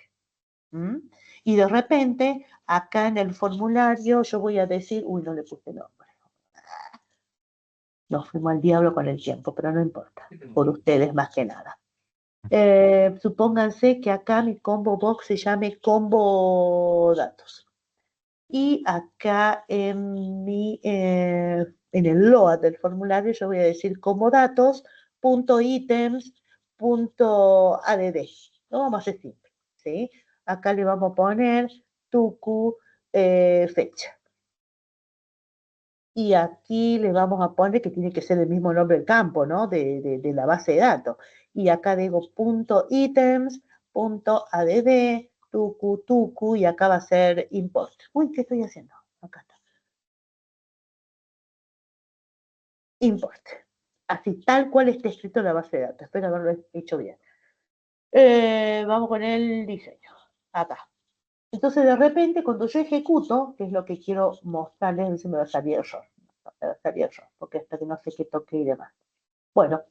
¿Mm? Y de repente, acá en el formulario, yo voy a decir, uy, no le puse nombre. Nos fuimos al diablo con el tiempo, pero no importa, por ustedes más que nada. Supónganse que acá mi combo box se llame combo datos. Y acá en el load del formulario yo voy a decir como datos, punto ítems, punto add. Lo vamos a hacer simple, ¿sí? Acá le vamos a poner tucu fecha. Y aquí le vamos a poner que tiene que ser el mismo nombre del campo, ¿no? De la base de datos. Y acá digo punto ítems, punto add, tucu, y acá va a ser import. Uy, ¿qué estoy haciendo? Acá está. Import. Así, tal cual está escrito en la base de datos. Espero haberlo hecho bien. Vamos con el diseño. Acá. Entonces, de repente, cuando yo ejecuto, que es lo que quiero mostrarles, se me va a salir error. Me va a salir error, porque hasta que no sé qué toque y demás. Bueno,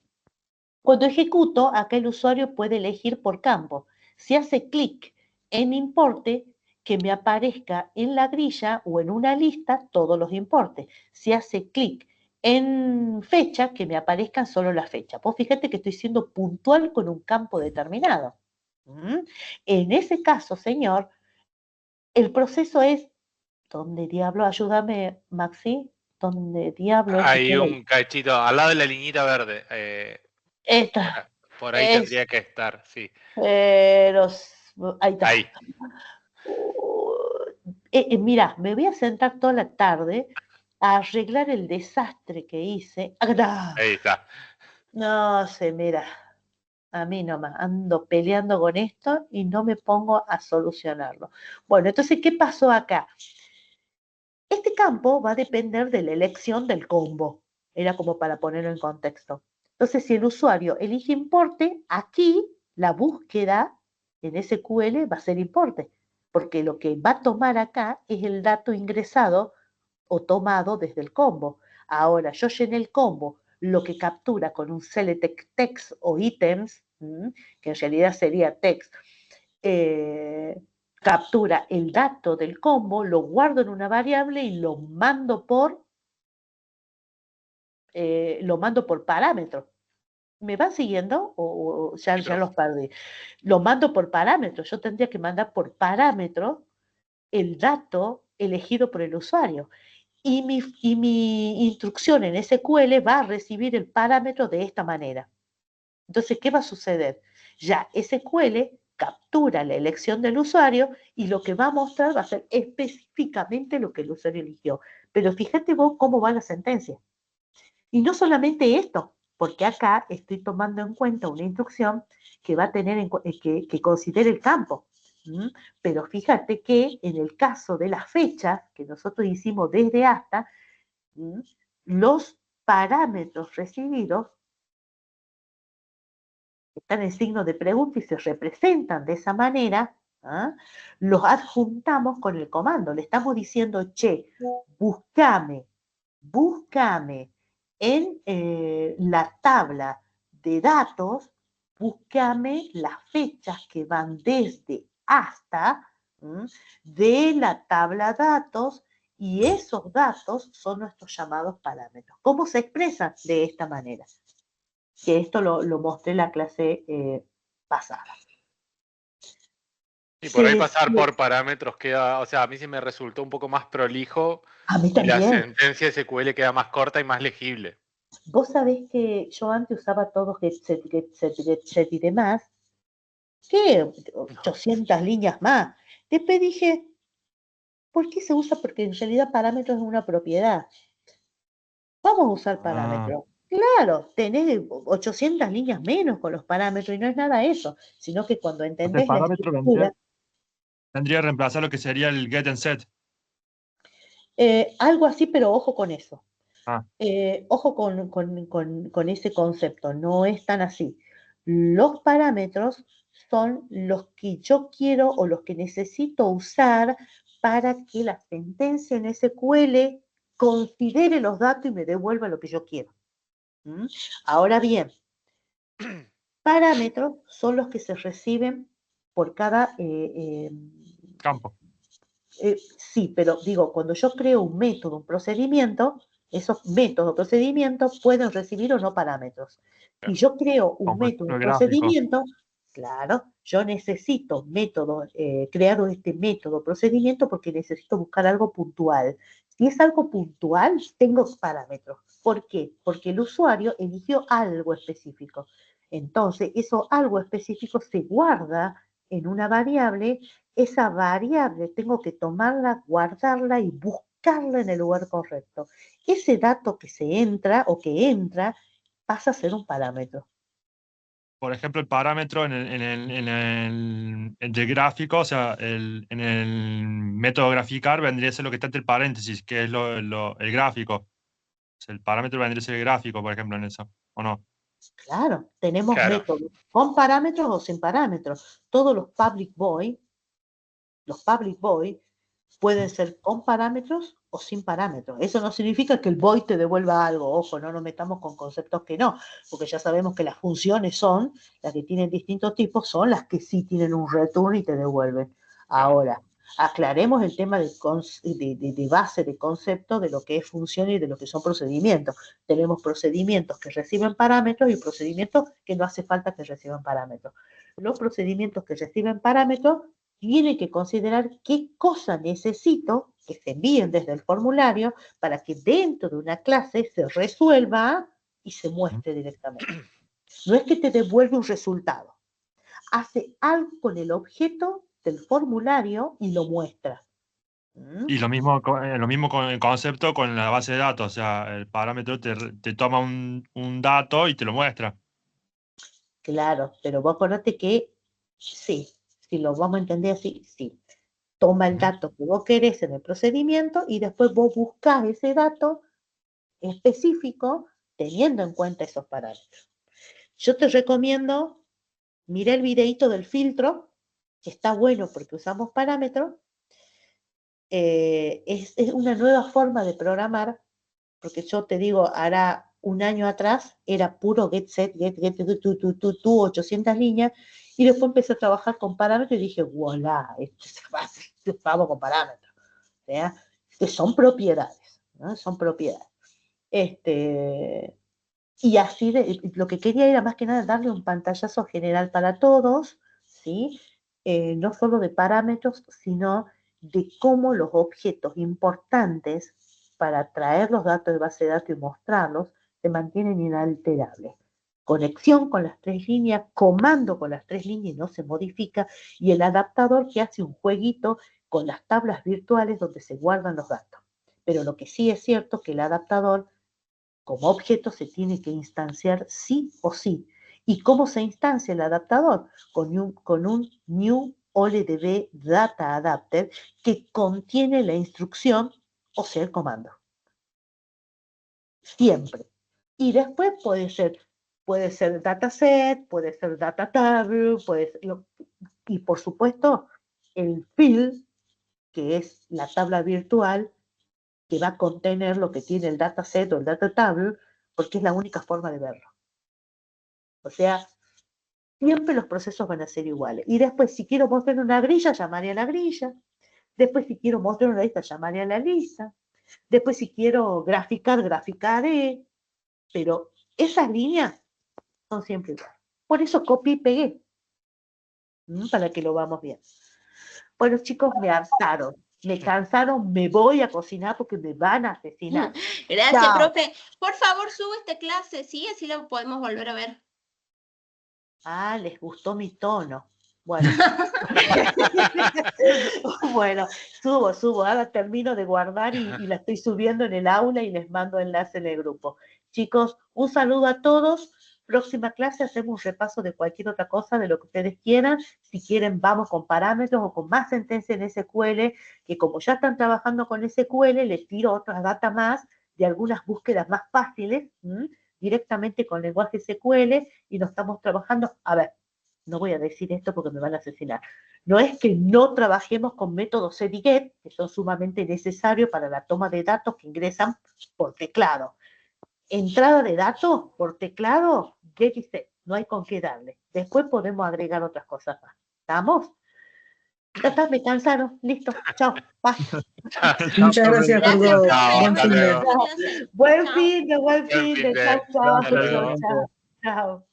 cuando ejecuto, acá el usuario puede elegir por campo. Si hace clic en importe, que me aparezca en la grilla o en una lista todos los importes. Si hace clic en fecha, que me aparezcan solo las fechas. Pues fíjate que estoy siendo puntual con un campo determinado. En ese caso, señor, el proceso es, ¿dónde diablo? Ayúdame, Maxi. ¿Dónde diablo es que Hay queda? un cachito al lado de la liñita verde. Esta Por ahí es, tendría que estar, sí. pero ahí está. Ahí. Mira, me voy a sentar toda la tarde a arreglar el desastre que hice. Ahí está. No sé, mira, a mí nomás ando peleando con esto y no me pongo a solucionarlo. Bueno, entonces, ¿qué pasó acá? Este campo va a depender de la elección del combo. Era como para ponerlo en contexto. Entonces, si el usuario elige importe, aquí la búsqueda en SQL va a ser importe, porque lo que va a tomar acá es el dato ingresado o tomado desde el combo. Ahora, yo llené el combo, lo que captura con un select text o ítems, que en realidad sería text, captura el dato del combo, lo guardo en una variable y lo mando por parámetro. ¿Me van siguiendo? ¿O ya, Sí, ya profe. los perdí? Lo mando por parámetro. Yo tendría que mandar por parámetro el dato elegido por el usuario. Y mi instrucción en SQL va a recibir el parámetro de esta manera. Entonces, ¿qué va a suceder? Ya SQL captura la elección del usuario y lo que va a mostrar va a ser específicamente lo que el usuario eligió. Pero fíjate vos cómo va la sentencia. Y no solamente esto, porque acá estoy tomando en cuenta una instrucción que va a tener que considere el campo. ¿Mm? Pero fíjate que en el caso de las fechas que nosotros hicimos desde hasta, ¿Mm? los parámetros recibidos están en signo de pregunta y se representan de esa manera, ¿ah? Los adjuntamos con el comando. Le estamos diciendo, che, búscame en la tabla de datos, búscame las fechas que van desde hasta, ¿m? De la tabla datos, y esos datos son nuestros llamados parámetros. ¿Cómo se expresan? De esta manera. Que esto lo mostré en la clase pasada. Y por ahí Se pasar decide- por parámetros queda, o sea, a mí sí me resultó un poco más prolijo A mí y la también. sentencia SQL queda más corta y más legible. Vos sabés que yo antes usaba todo get set y demás, que 800 líneas más. Después dije, ¿por qué se usa? Porque en realidad parámetros es una propiedad. Vamos a usar parámetros. Claro, tenés 800 líneas menos con los parámetros y no es nada eso, sino que cuando O sea, el entendés la parámetro estructura, vendría a reemplazar lo que sería el get and set. algo así, pero ojo con eso. Ah, Ojo con ese concepto, no es tan así. Los parámetros son los que yo quiero o los que necesito usar para que la sentencia en SQL considere los datos y me devuelva lo que yo quiero. ¿Mm? Ahora bien, parámetros son los que se reciben por cada... campo. sí, pero digo, cuando yo creo un método, un procedimiento, esos métodos o procedimientos pueden recibir o no parámetros. Si yo creo un Como método, ejemplo un gráfico. procedimiento, claro, yo necesito crear este método, procedimiento, porque necesito buscar algo puntual. Si es algo puntual, tengo parámetros. ¿Por qué? Porque el usuario eligió algo específico. Entonces, eso algo específico se guarda en una variable. Esa variable tengo que tomarla, guardarla y buscarla en el lugar correcto. Ese dato que se entra o que entra pasa a ser un parámetro. Por ejemplo, el parámetro en de gráfico, o sea, en el método graficar vendría a ser lo que está entre paréntesis, que es el gráfico. O sea, el parámetro vendría a ser el gráfico, por ejemplo, en eso, ¿o no? Claro, tenemos Claro. métodos con parámetros o sin parámetros. Todos los public void pueden ser con parámetros o sin parámetros. Eso no significa que el void te devuelva algo. Ojo, no nos metamos con conceptos que no, porque ya sabemos que las funciones son, las que tienen distintos tipos, son las que sí tienen un return y te devuelven. Ahora, aclaremos el tema de base, de concepto de lo que es función y de lo que son procedimientos. Tenemos procedimientos que reciben parámetros y procedimientos que no hace falta que reciban parámetros. Los procedimientos que reciben parámetros tiene que considerar qué cosa necesito que se envíen desde el formulario para que dentro de una clase se resuelva y se muestre directamente. No es que te devuelve un resultado. Hace algo con el objeto del formulario y lo muestra. ¿Mm? Y lo mismo con el concepto con la base de datos, o sea, el parámetro te toma un dato y te lo muestra. Claro, pero vos acordate que sí, si lo vamos a entender así, sí. Toma el dato que vos querés en el procedimiento y después vos buscás ese dato específico teniendo en cuenta esos parámetros. Yo te recomiendo, mira el videito del filtro, que está bueno porque usamos parámetros. Es una nueva forma de programar, porque yo te digo, hará un año atrás era puro get set, get, 800 líneas, y después empecé a trabajar con parámetros y dije, voilà, esto es fácil, vamos con parámetros. ¿Ya? Que son propiedades, ¿no? Son propiedades. Y así lo que quería era más que nada darle un pantallazo general para todos, ¿sí? No solo de parámetros, sino de cómo los objetos importantes para traer los datos de base de datos y mostrarlos se mantienen inalterables. Conexión con las tres líneas, comando con las tres líneas y no se modifica, y el adaptador que hace un jueguito con las tablas virtuales donde se guardan los datos. Pero lo que sí es cierto es que el adaptador como objeto se tiene que instanciar sí o sí. ¿Y cómo se instancia el adaptador? Con un new OLEDB Data Adapter que contiene la instrucción, o sea, el comando. Siempre. Y después puede ser dataset, puede ser data table, y por supuesto el field, que es la tabla virtual, que va a contener lo que tiene el dataset o el data table, porque es la única forma de verlo. O sea, siempre los procesos van a ser iguales. Y después, si quiero mostrar una grilla, llamaré a la grilla. Después, si quiero mostrar una lista, llamaré a la lista. Después, si quiero graficar, graficaré. Pero esas líneas son siempre iguales. Por eso copié y pegué. Para que lo vamos bien. Bueno, chicos, me hartaron. Me cansaron, me voy a cocinar porque me van a asesinar. Gracias, Chao. profe. Por favor, sube esta clase, ¿sí? Así la podemos volver a ver. Ah, les gustó mi tono. Bueno. Bueno, subo. Ahora termino de guardar y la estoy subiendo en el aula y les mando enlace en el grupo. Chicos, un saludo a todos. Próxima clase hacemos un repaso de cualquier otra cosa, de lo que ustedes quieran. Si quieren, vamos con parámetros o con más sentencia en SQL, que como ya están trabajando con SQL, les tiro otras data más de algunas búsquedas más fáciles, directamente con lenguaje SQL, y nos estamos trabajando. A ver, no voy a decir esto porque me van a asesinar. No es que no trabajemos con métodos SED-GET, que son sumamente necesarios para la toma de datos que ingresan por teclado. Entrada de datos por teclado, get y set, no hay con qué darle. Después podemos agregar otras cosas más. ¿Estamos? Ya está, me cansaron. Listo, chao, basta. Muchas gracias por Gracias, todo. Chao, Buen hasta fin de. luego. Buen Chao. fin de, Buen fin de. chao, Hasta luego. chao.